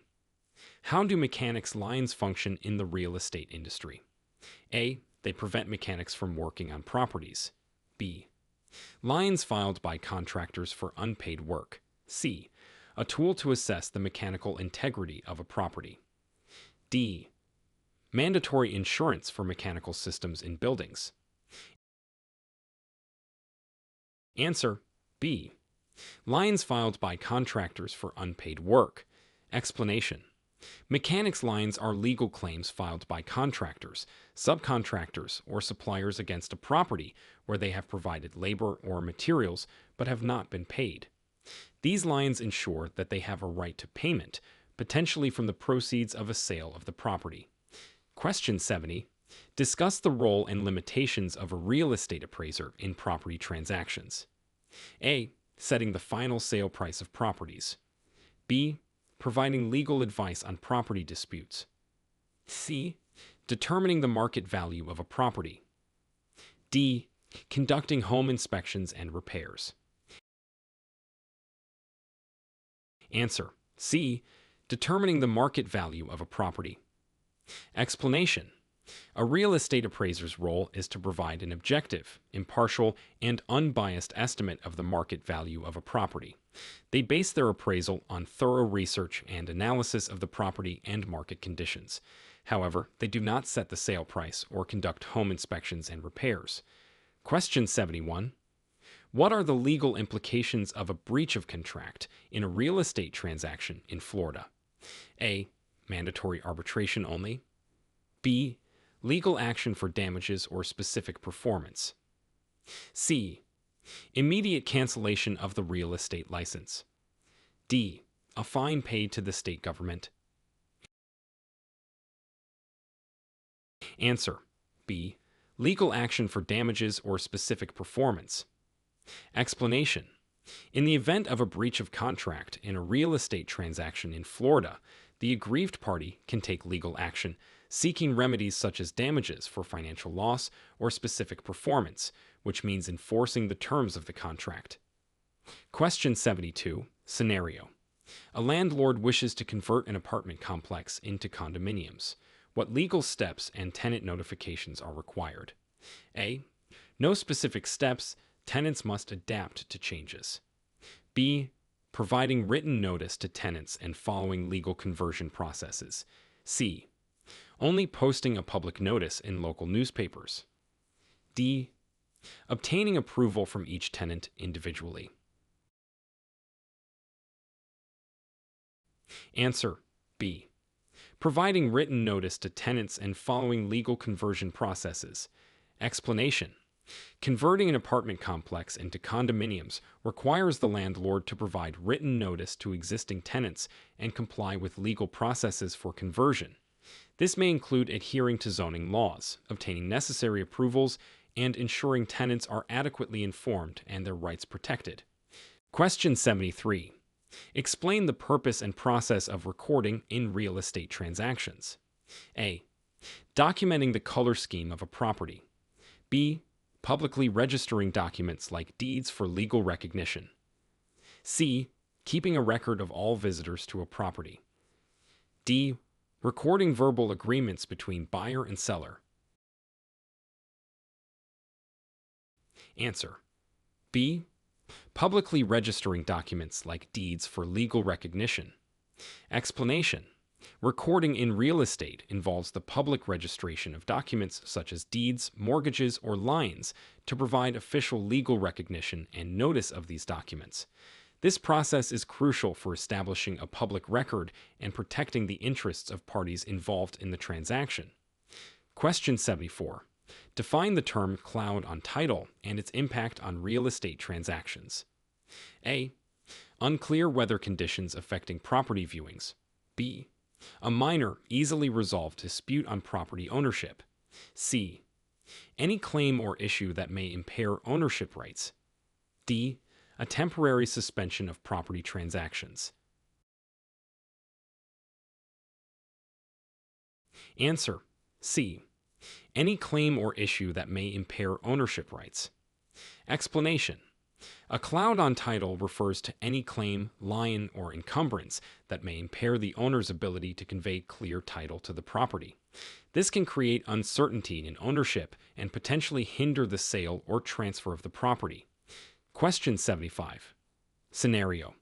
How do mechanics' liens function in the real estate industry? A. They prevent mechanics from working on properties. B. Liens filed by contractors for unpaid work. C. A tool to assess the mechanical integrity of a property. D. Mandatory insurance for mechanical systems in buildings. Answer: B. Liens filed by contractors for unpaid work. Explanation: mechanics' liens are legal claims filed by contractors, subcontractors, or suppliers against a property where they have provided labor or materials but have not been paid. These liens ensure that they have a right to payment, potentially from the proceeds of a sale of the property. Question 70. Discuss the role and limitations of a real estate appraiser in property transactions. A. Setting the final sale price of properties. B. Providing legal advice on property disputes. C. Determining the market value of a property. D. Conducting home inspections and repairs. Answer: C. Determining the market value of a property. Explanation: a real estate appraiser's role is to provide an objective, impartial, and unbiased estimate of the market value of a property. They base their appraisal on thorough research and analysis of the property and market conditions. However, they do not set the sale price or conduct home inspections and repairs. Question 71. What are the legal implications of a breach of contract in a real estate transaction in Florida? A. Mandatory arbitration only. B. Legal action for damages or specific performance. C. Immediate cancellation of the real estate license. D. A fine paid to the state government. Answer: B. Legal action for damages or specific performance. Explanation: in the event of a breach of contract in a real estate transaction in Florida, the aggrieved party can take legal action, seeking remedies such as damages for financial loss or specific performance, which means enforcing the terms of the contract. Question 72. Scenario: a landlord wishes to convert an apartment complex into condominiums. What legal steps and tenant notifications are required? A. No specific steps. Tenants must adapt to changes. B. Providing written notice to tenants and following legal conversion processes. C. Only posting a public notice in local newspapers. D. Obtaining approval from each tenant individually. Answer: B. Providing written notice to tenants and following legal conversion processes. Explanation: converting an apartment complex into condominiums requires the landlord to provide written notice to existing tenants and comply with legal processes for conversion. This may include adhering to zoning laws, obtaining necessary approvals, and ensuring tenants are adequately informed and their rights protected. Question 73. Explain the purpose and process of recording in real estate transactions. A. Documenting the color scheme of a property. B. Publicly registering documents like deeds for legal recognition. C. Keeping a record of all visitors to a property. D. Recording verbal agreements between buyer and seller. Answer: B. Publicly registering documents like deeds for legal recognition. Explanation: recording in real estate involves the public registration of documents such as deeds, mortgages, or liens to provide official legal recognition and notice of these documents. This process is crucial for establishing a public record and protecting the interests of parties involved in the transaction. Question 74. Define the term cloud on title and its impact on real estate transactions. A. Unclear weather conditions affecting property viewings. B. A minor, easily resolved dispute on property ownership. C. Any claim or issue that may impair ownership rights. D. A temporary suspension of property transactions. Answer. C. Any claim or issue that may impair ownership rights. Explanation. A cloud on title refers to any claim, lien, or encumbrance that may impair the owner's ability to convey clear title to the property. This can create uncertainty in ownership and potentially hinder the sale or transfer of the property. Question 75. Scenario.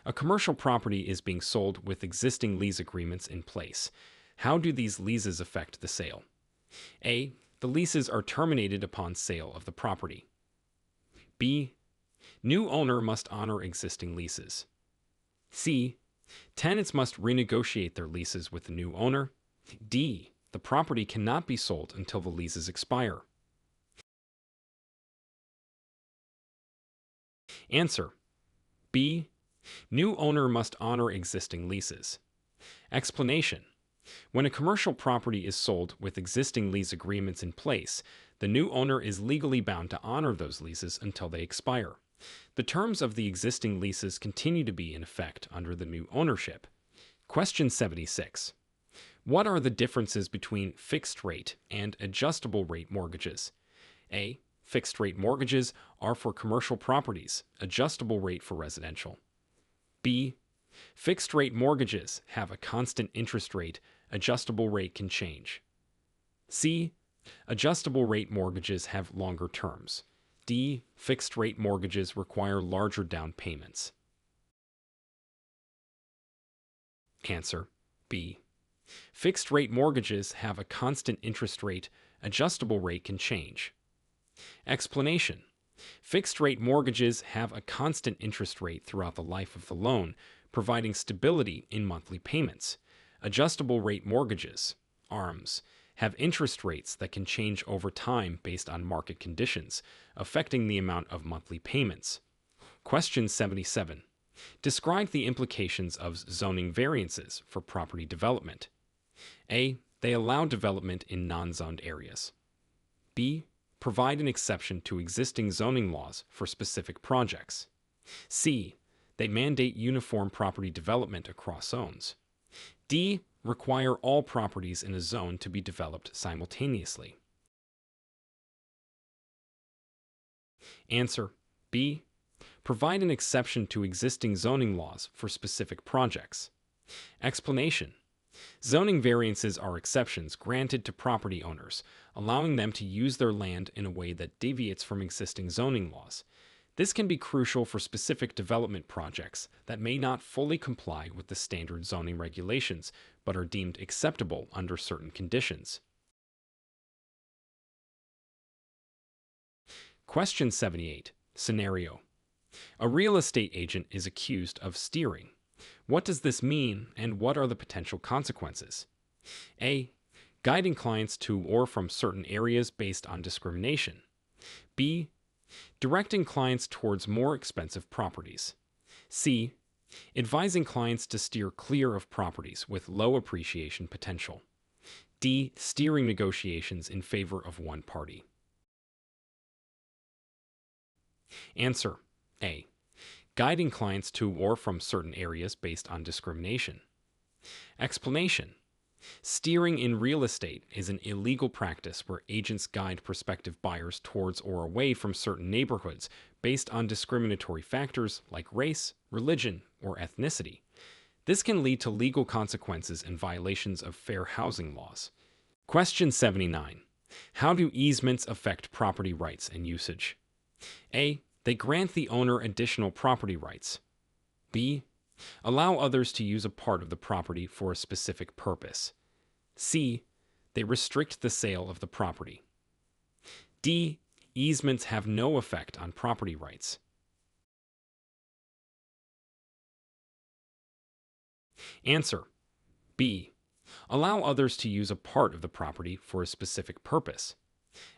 A commercial property is being sold with existing lease agreements in place. How do these leases affect the sale? A. The leases are terminated upon sale of the property. B. New owner must honor existing leases. C. Tenants must renegotiate their leases with the new owner. D. The property cannot be sold until the leases expire. Answer. B. New owner must honor existing leases. Explanation. When a commercial property is sold with existing lease agreements in place, the new owner is legally bound to honor those leases until they expire. The terms of the existing leases continue to be in effect under the new ownership. Question 76. What are the differences between fixed rate and adjustable rate mortgages? A. Fixed rate mortgages are for commercial properties, adjustable rate for residential. B. Fixed rate mortgages have a constant interest rate, adjustable rate can change. C. Adjustable rate mortgages have longer terms. D. Fixed rate mortgages require larger down payments. Answer. B. Fixed rate mortgages have a constant interest rate, adjustable rate can change. Explanation. Fixed rate mortgages have a constant interest rate throughout the life of the loan, providing stability in monthly payments. Adjustable rate mortgages, ARMs, have interest rates that can change over time based on market conditions, affecting the amount of monthly payments. Question 77. Describe the implications of zoning variances for property development. A. They allow development in non-zoned areas. B. Provide an exception to existing zoning laws for specific projects. C. They mandate uniform property development across zones. D. Require all properties in a zone to be developed simultaneously. Answer. B. Provide an exception to existing zoning laws for specific projects. Explanation. Zoning variances are exceptions granted to property owners, allowing them to use their land in a way that deviates from existing zoning laws. This can be crucial for specific development projects that may not fully comply with the standard zoning regulations, but are deemed acceptable under certain conditions. Question 78. Scenario. A real estate agent is accused of steering. What does this mean, and what are the potential consequences? A. Guiding clients to or from certain areas based on discrimination. B. Directing clients towards more expensive properties. C. Advising clients to steer clear of properties with low appreciation potential. D. Steering negotiations in favor of one party. Answer. A. Guiding clients to or from certain areas based on discrimination. Explanation. Steering in real estate is an illegal practice where agents guide prospective buyers towards or away from certain neighborhoods based on discriminatory factors like race, religion, or ethnicity. This can lead to legal consequences and violations of fair housing laws. Question 79. How do easements affect property rights and usage? A. They grant the owner additional property rights. B. Allow others to use a part of the property for a specific purpose. C. They restrict the sale of the property. D. Easements have no effect on property rights. Answer. B. Allow others to use a part of the property for a specific purpose.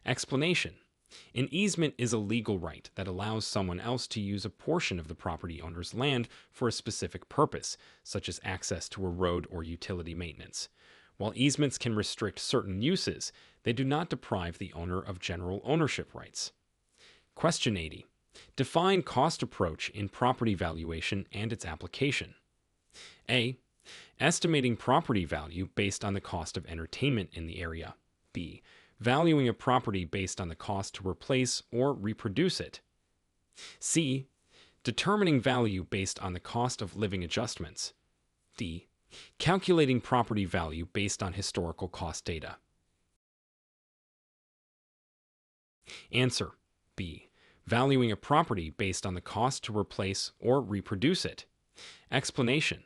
Explanation. An easement is a legal right that allows someone else to use a portion of the property owner's land for a specific purpose, such as access to a road or utility maintenance. While easements can restrict certain uses, they do not deprive the owner of general ownership rights. Question 80. Define cost approach in property valuation and its application. A. Estimating property value based on the cost of entertainment in the area. B. Valuing a property based on the cost to replace or reproduce it. C. Determining value based on the cost of living adjustments. D. Calculating property value based on historical cost data. Answer. B. Valuing a property based on the cost to replace or reproduce it. Explanation.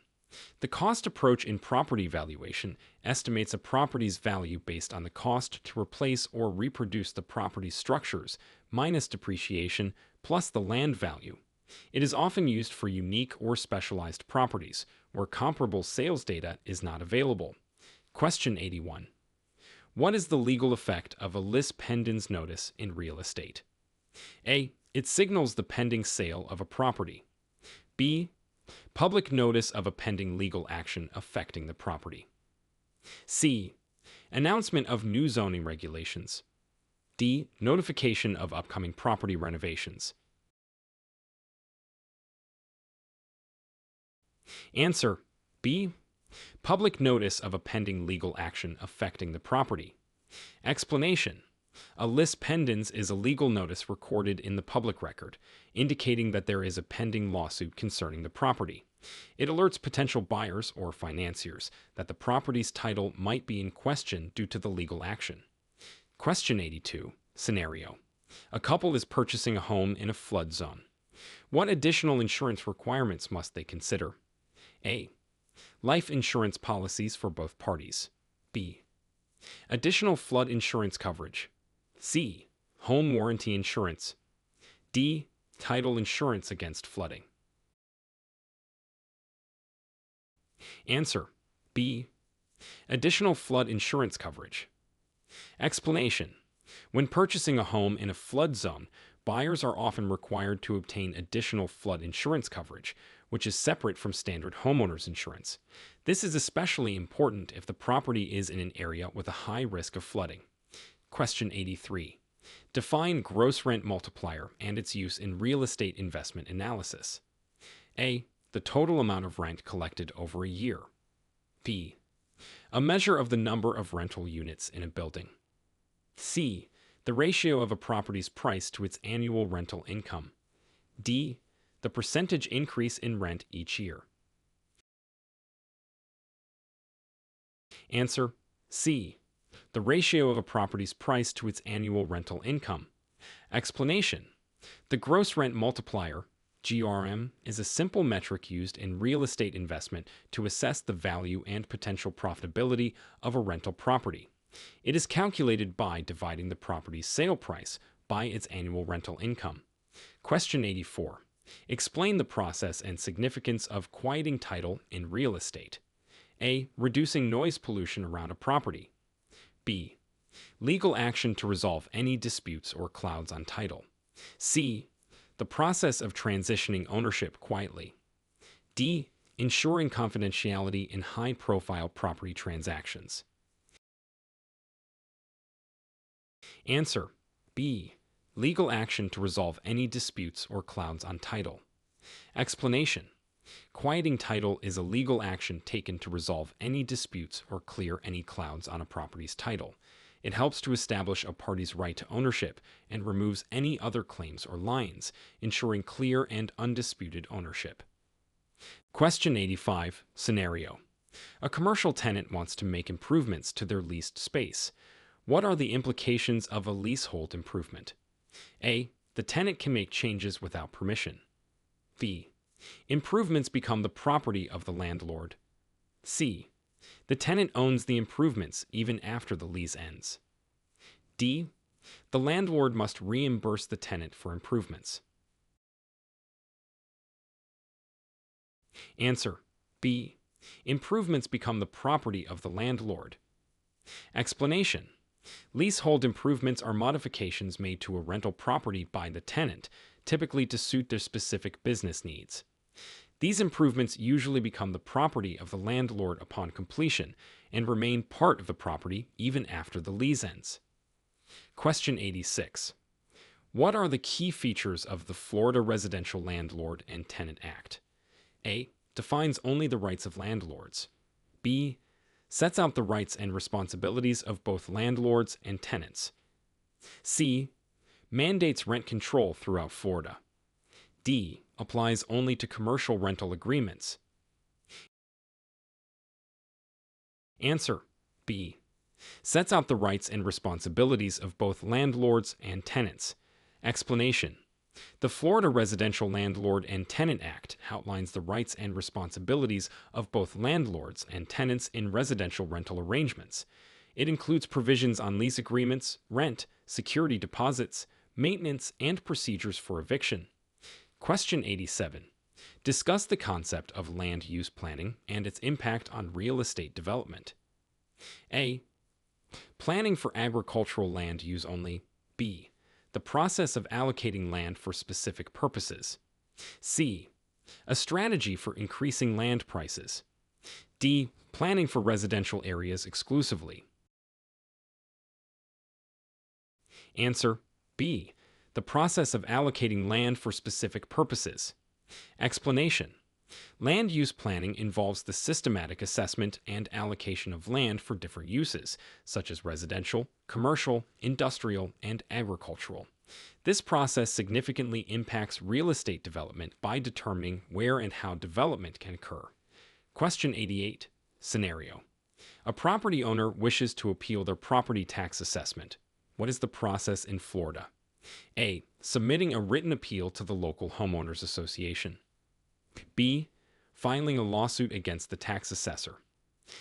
The cost approach in property valuation estimates a property's value based on the cost to replace or reproduce the property's structures minus depreciation plus the land value. It is often used for unique or specialized properties where comparable sales data is not available. Question 81. What is the legal effect of a lis pendens notice in real estate? A. It signals the pending sale of a property. B. Public notice of a pending legal action affecting the property. C. Announcement of new zoning regulations. D. Notification of upcoming property renovations. Answer. B. Public notice of a pending legal action affecting the property. Explanation. A lis pendens is a legal notice recorded in the public record, indicating that there is a pending lawsuit concerning the property. It alerts potential buyers or financiers that the property's title might be in question due to the legal action. Question 82. Scenario. A couple is purchasing a home in a flood zone. What additional insurance requirements must they consider? A. Life insurance policies for both parties. B. Additional flood insurance coverage. C. Home warranty insurance. D. Title insurance against flooding. Answer. B. Additional flood insurance coverage. Explanation. When purchasing a home in a flood zone, buyers are often required to obtain additional flood insurance coverage, which is separate from standard homeowners insurance. This is especially important if the property is in an area with a high risk of flooding. Question 83. Define gross rent multiplier and its use in real estate investment analysis. A. The total amount of rent collected over a year. B. A measure of the number of rental units in a building. C. The ratio of a property's price to its annual rental income. D. The percentage increase in rent each year. Answer. C. The ratio of a property's price to its annual rental income. Explanation. The gross rent multiplier, GRM, is a simple metric used in real estate investment to assess the value and potential profitability of a rental property. It is calculated by dividing the property's sale price by its annual rental income. Question 84. Explain the process and significance of quieting title in real estate. A. Reducing noise pollution around a property. B. Legal action to resolve any disputes or clouds on title. C. The process of transitioning ownership quietly. D. Ensuring confidentiality in high-profile property transactions. Answer. B. Legal action to resolve any disputes or clouds on title. Explanation. Quieting title is a legal action taken to resolve any disputes or clear any clouds on a property's title. It helps to establish a party's right to ownership and removes any other claims or liens, ensuring clear and undisputed ownership. Question 85. Scenario. A commercial tenant wants to make improvements to their leased space. What are the implications of a leasehold improvement? A. The tenant can make changes without permission. B. Improvements become the property of the landlord. C. The tenant owns the improvements even after the lease ends. D. The landlord must reimburse the tenant for improvements. Answer. B. Improvements become the property of the landlord. Explanation. Leasehold improvements are modifications made to a rental property by the tenant, typically to suit their specific business needs. These improvements usually become the property of the landlord upon completion and remain part of the property even after the lease ends. Question 86. What are the key features of the Florida Residential Landlord and Tenant Act? A. Defines only the rights of landlords. B. Sets out the rights and responsibilities of both landlords and tenants. C. Mandates rent control throughout Florida. D. Applies only to commercial rental agreements. Answer: B. Sets out the rights and responsibilities of both landlords and tenants. Explanation: the Florida Residential Landlord and Tenant Act outlines the rights and responsibilities of both landlords and tenants in residential rental arrangements. It includes provisions on lease agreements, rent, security deposits, maintenance, and procedures for eviction. Question 87. Discuss the concept of land use planning and its impact on real estate development. A. Planning for agricultural land use only. B. The process of allocating land for specific purposes. C. A strategy for increasing land prices. D. Planning for residential areas exclusively. Answer: B. The process of allocating land for specific purposes. Explanation: land use planning involves the systematic assessment and allocation of land for different uses, such as residential, commercial, industrial, and agricultural. This process significantly impacts real estate development by determining where and how development can occur. Question 88. Scenario: a property owner wishes to appeal their property tax assessment. What is the process in Florida? A. Submitting a written appeal to the local homeowners association. B. Filing a lawsuit against the tax assessor.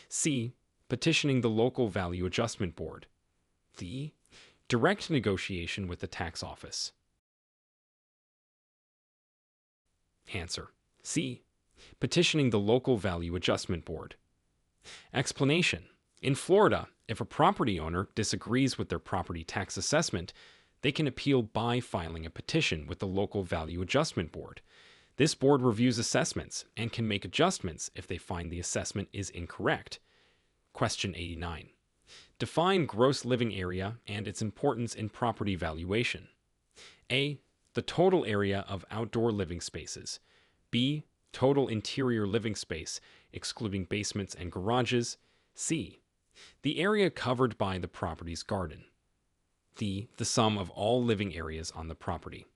C. Petitioning the local value adjustment board. D. Direct negotiation with the tax office. Answer: C. Petitioning the local value adjustment board. Explanation: in Florida, if a property owner disagrees with their property tax assessment, they can appeal by filing a petition with the local value adjustment board. This board reviews assessments and can make adjustments if they find the assessment is incorrect. Question 89. Define gross living area and its importance in property valuation. A. The total area of outdoor living spaces. B. Total interior living space, excluding basements and garages. C. The area covered by the property's garden. D. The sum of all living areas on the property.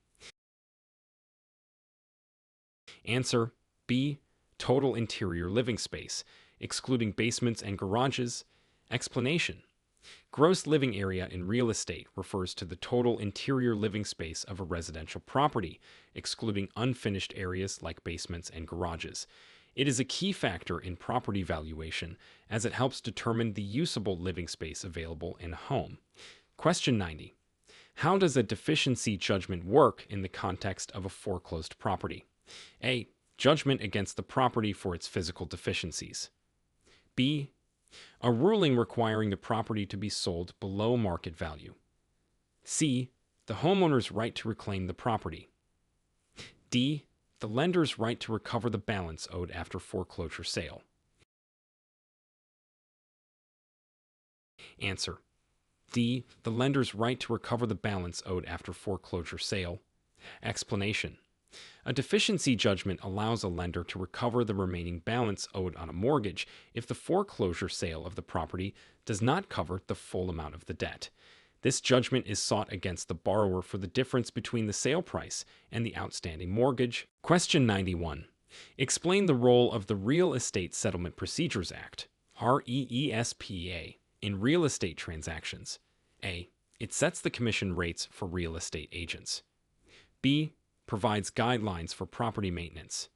Answer: B. Total interior living space, excluding basements and garages. Explanation: gross living area in real estate refers to the total interior living space of a residential property, excluding unfinished areas like basements and garages. It is a key factor in property valuation as it helps determine the usable living space available in a home. Question 90. How does a deficiency judgment work in the context of a foreclosed property? A. Judgment against the property for its physical deficiencies. B. A ruling requiring the property to be sold below market value. C. The homeowner's right to reclaim the property. D. The lender's right to recover the balance owed after foreclosure sale. Answer: D. The lender's right to recover the balance owed after foreclosure sale. Explanation: a deficiency judgment allows a lender to recover the remaining balance owed on a mortgage if the foreclosure sale of the property does not cover the full amount of the debt. This judgment is sought against the borrower for the difference between the sale price and the outstanding mortgage. Question 91. Explain the role of the Real Estate Settlement Procedures Act, REESPA, in real estate transactions. A. It sets the commission rates for real estate agents. B. Provides guidelines for property maintenance.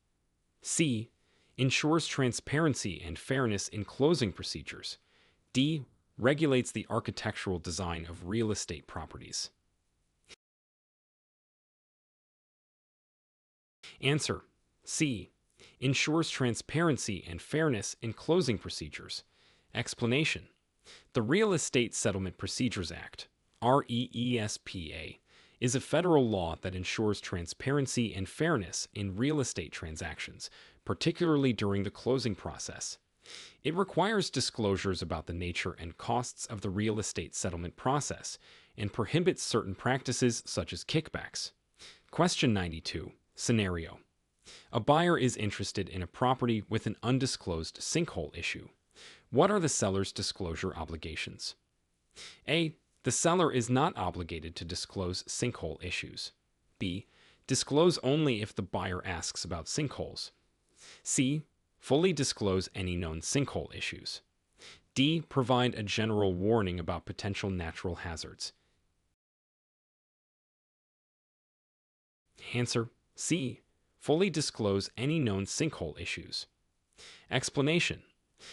C. Ensures transparency and fairness in closing procedures. D. Regulates the architectural design of real estate properties. Answer: C. Ensures transparency and fairness in closing procedures. Explanation: The Real Estate Settlement Procedures Act, REESPA, is a federal law that ensures transparency and fairness in real estate transactions, particularly during the closing process. It requires disclosures about the nature and costs of the real estate settlement process and prohibits certain practices such as kickbacks. Question 92. Scenario. A buyer is interested in a property with an undisclosed sinkhole issue. What are the seller's disclosure obligations? A. The seller is not obligated to disclose sinkhole issues. B. Disclose only if the buyer asks about sinkholes. C. Fully disclose any known sinkhole issues. D. Provide a general warning about potential natural hazards. Answer. C. Fully disclose any known sinkhole issues. Explanation.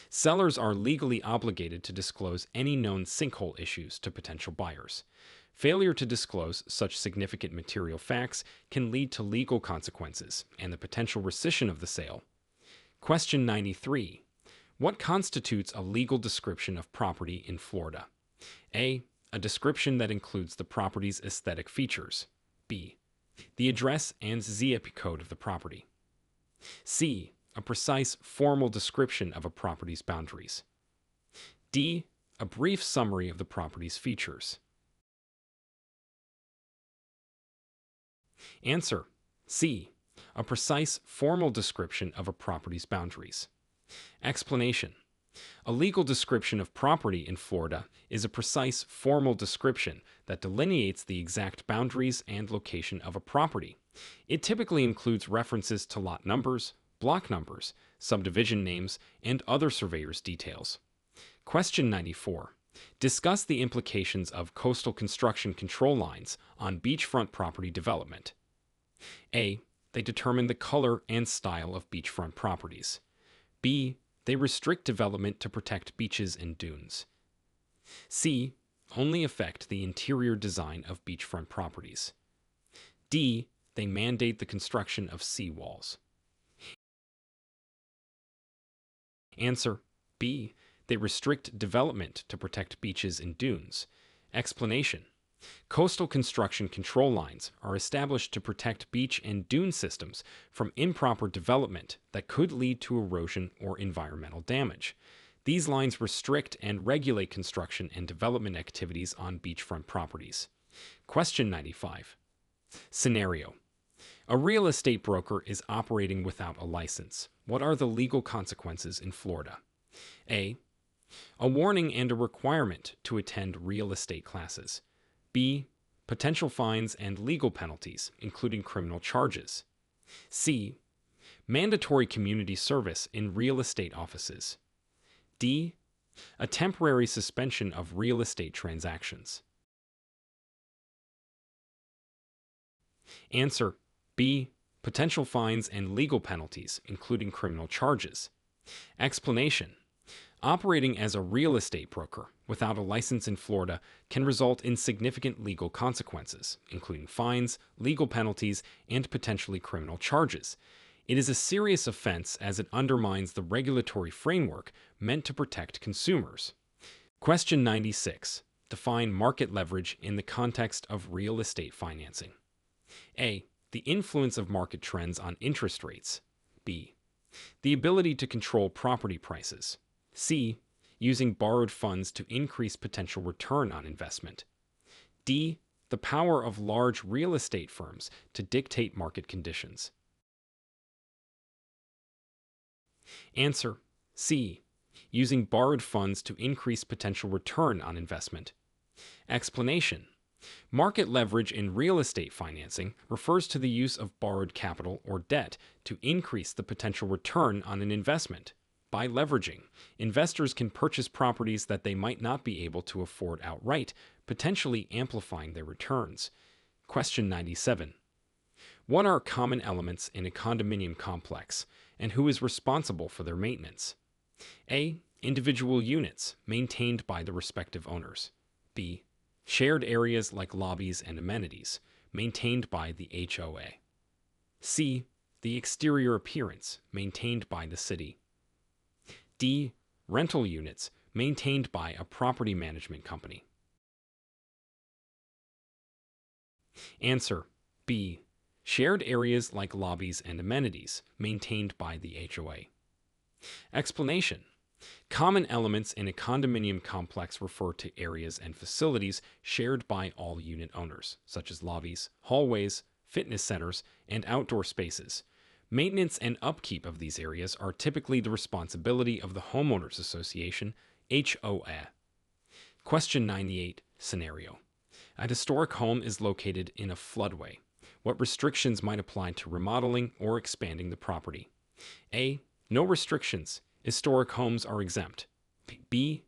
Sellers are legally obligated to disclose any known sinkhole issues to potential buyers. Failure to disclose such significant material facts can lead to legal consequences and the potential rescission of the sale. Question 93. What constitutes a legal description of property in Florida? A. A description that includes the property's aesthetic features. B. The address and zip code of the property. C. A precise, formal description of a property's boundaries. D. A brief summary of the property's features. Answer. C. A precise, formal description of a property's boundaries. Explanation. A legal description of property in Florida is a precise, formal description that delineates the exact boundaries and location of a property. It typically includes references to lot numbers, block numbers, subdivision names, and other surveyor's details. Question 94. Discuss the implications of coastal construction control lines on beachfront property development. A. They determine the color and style of beachfront properties. B. They restrict development to protect beaches and dunes. C. Only affect the interior design of beachfront properties. D. They mandate the construction of seawalls. Answer. B. They restrict development to protect beaches and dunes. Explanation. Coastal construction control lines are established to protect beach and dune systems from improper development that could lead to erosion or environmental damage. These lines restrict and regulate construction and development activities on beachfront properties. Question 95. Scenario. A real estate broker is operating without a license. What are the legal consequences in Florida? A. A warning and a requirement to attend real estate classes. B. Potential fines and legal penalties, including criminal charges. C. Mandatory community service in real estate offices. D. A temporary suspension of real estate transactions. Answer. B. Potential fines and legal penalties, including criminal charges. Explanation. Operating as a real estate broker without a license in Florida can result in significant legal consequences, including fines, legal penalties, and potentially criminal charges. It is a serious offense as it undermines the regulatory framework meant to protect consumers. Question 96. Define market leverage in the context of real estate financing. A. The influence of market trends on interest rates. B. The ability to control property prices. C. Using borrowed funds to increase potential return on investment. D. The power of large real estate firms to dictate market conditions. Answer. C. Using borrowed funds to increase potential return on investment. Explanation. Market leverage in real estate financing refers to the use of borrowed capital or debt to increase the potential return on an investment. By leveraging, investors can purchase properties that they might not be able to afford outright, potentially amplifying their returns. Question 97. What are common elements in a condominium complex, and who is responsible for their maintenance? A. Individual units maintained by the respective owners. B. Shared areas like lobbies and amenities, maintained by the HOA. C. The exterior appearance, maintained by the city. D. Rental units, maintained by a property management company. Answer B. Shared areas like lobbies and amenities, maintained by the HOA. Explanation. Common elements in a condominium complex refer to areas and facilities shared by all unit owners, such as lobbies, hallways, fitness centers, and outdoor spaces. Maintenance and upkeep of these areas are typically the responsibility of the Homeowners Association, HOA. Question 98 scenario. A historic home is located in a floodway. What restrictions might apply to remodeling or expanding the property? A. No restrictions. Historic homes are exempt. B.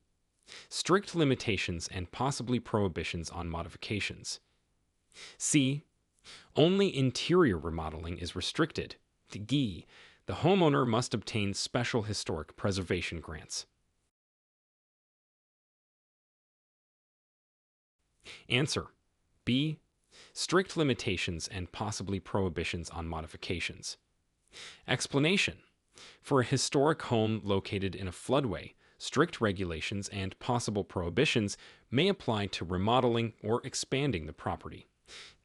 Strict limitations and possibly prohibitions on modifications. C. Only interior remodeling is restricted. D. The homeowner must obtain special historic preservation grants. Answer. B. Strict limitations and possibly prohibitions on modifications. Explanation. For a historic home located in a floodway, strict regulations and possible prohibitions may apply to remodeling or expanding the property.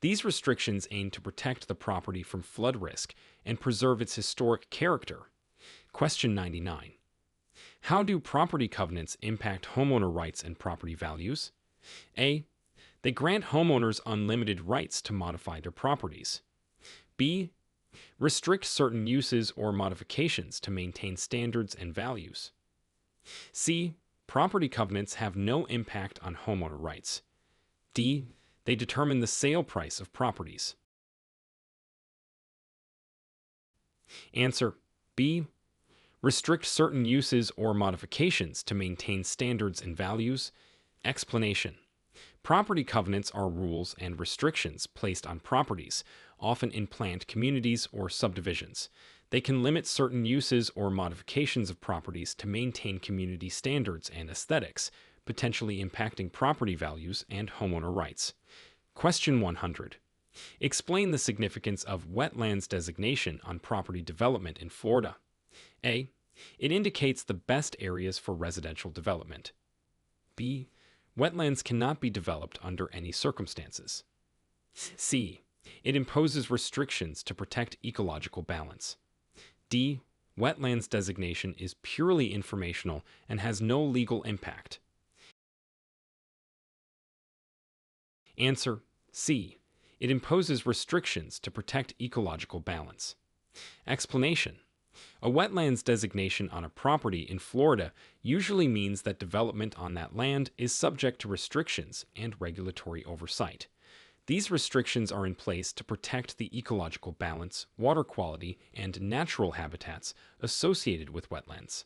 These restrictions aim to protect the property from flood risk and preserve its historic character. Question 99. How do property covenants impact homeowner rights and property values? A. They grant homeowners unlimited rights to modify their properties. B. Restrict certain uses or modifications to maintain standards and values. C. Property covenants have no impact on homeowner rights. D. They determine the sale price of properties. Answer. B. Restrict certain uses or modifications to maintain standards and values. Explanation. Property covenants are rules and restrictions placed on properties, often in planned communities or subdivisions. They can limit certain uses or modifications of properties to maintain community standards and aesthetics, potentially impacting property values and homeowner rights. Question 100. Explain the significance of wetlands designation on property development in Florida. A. It indicates the best areas for residential development. B. Wetlands cannot be developed under any circumstances. C. It imposes restrictions to protect ecological balance. D. Wetlands designation is purely informational and has no legal impact. Answer. C. It imposes restrictions to protect ecological balance. Explanation. A wetlands designation on a property in Florida usually means that development on that land is subject to restrictions and regulatory oversight. These restrictions are in place to protect the ecological balance, water quality, and natural habitats associated with wetlands.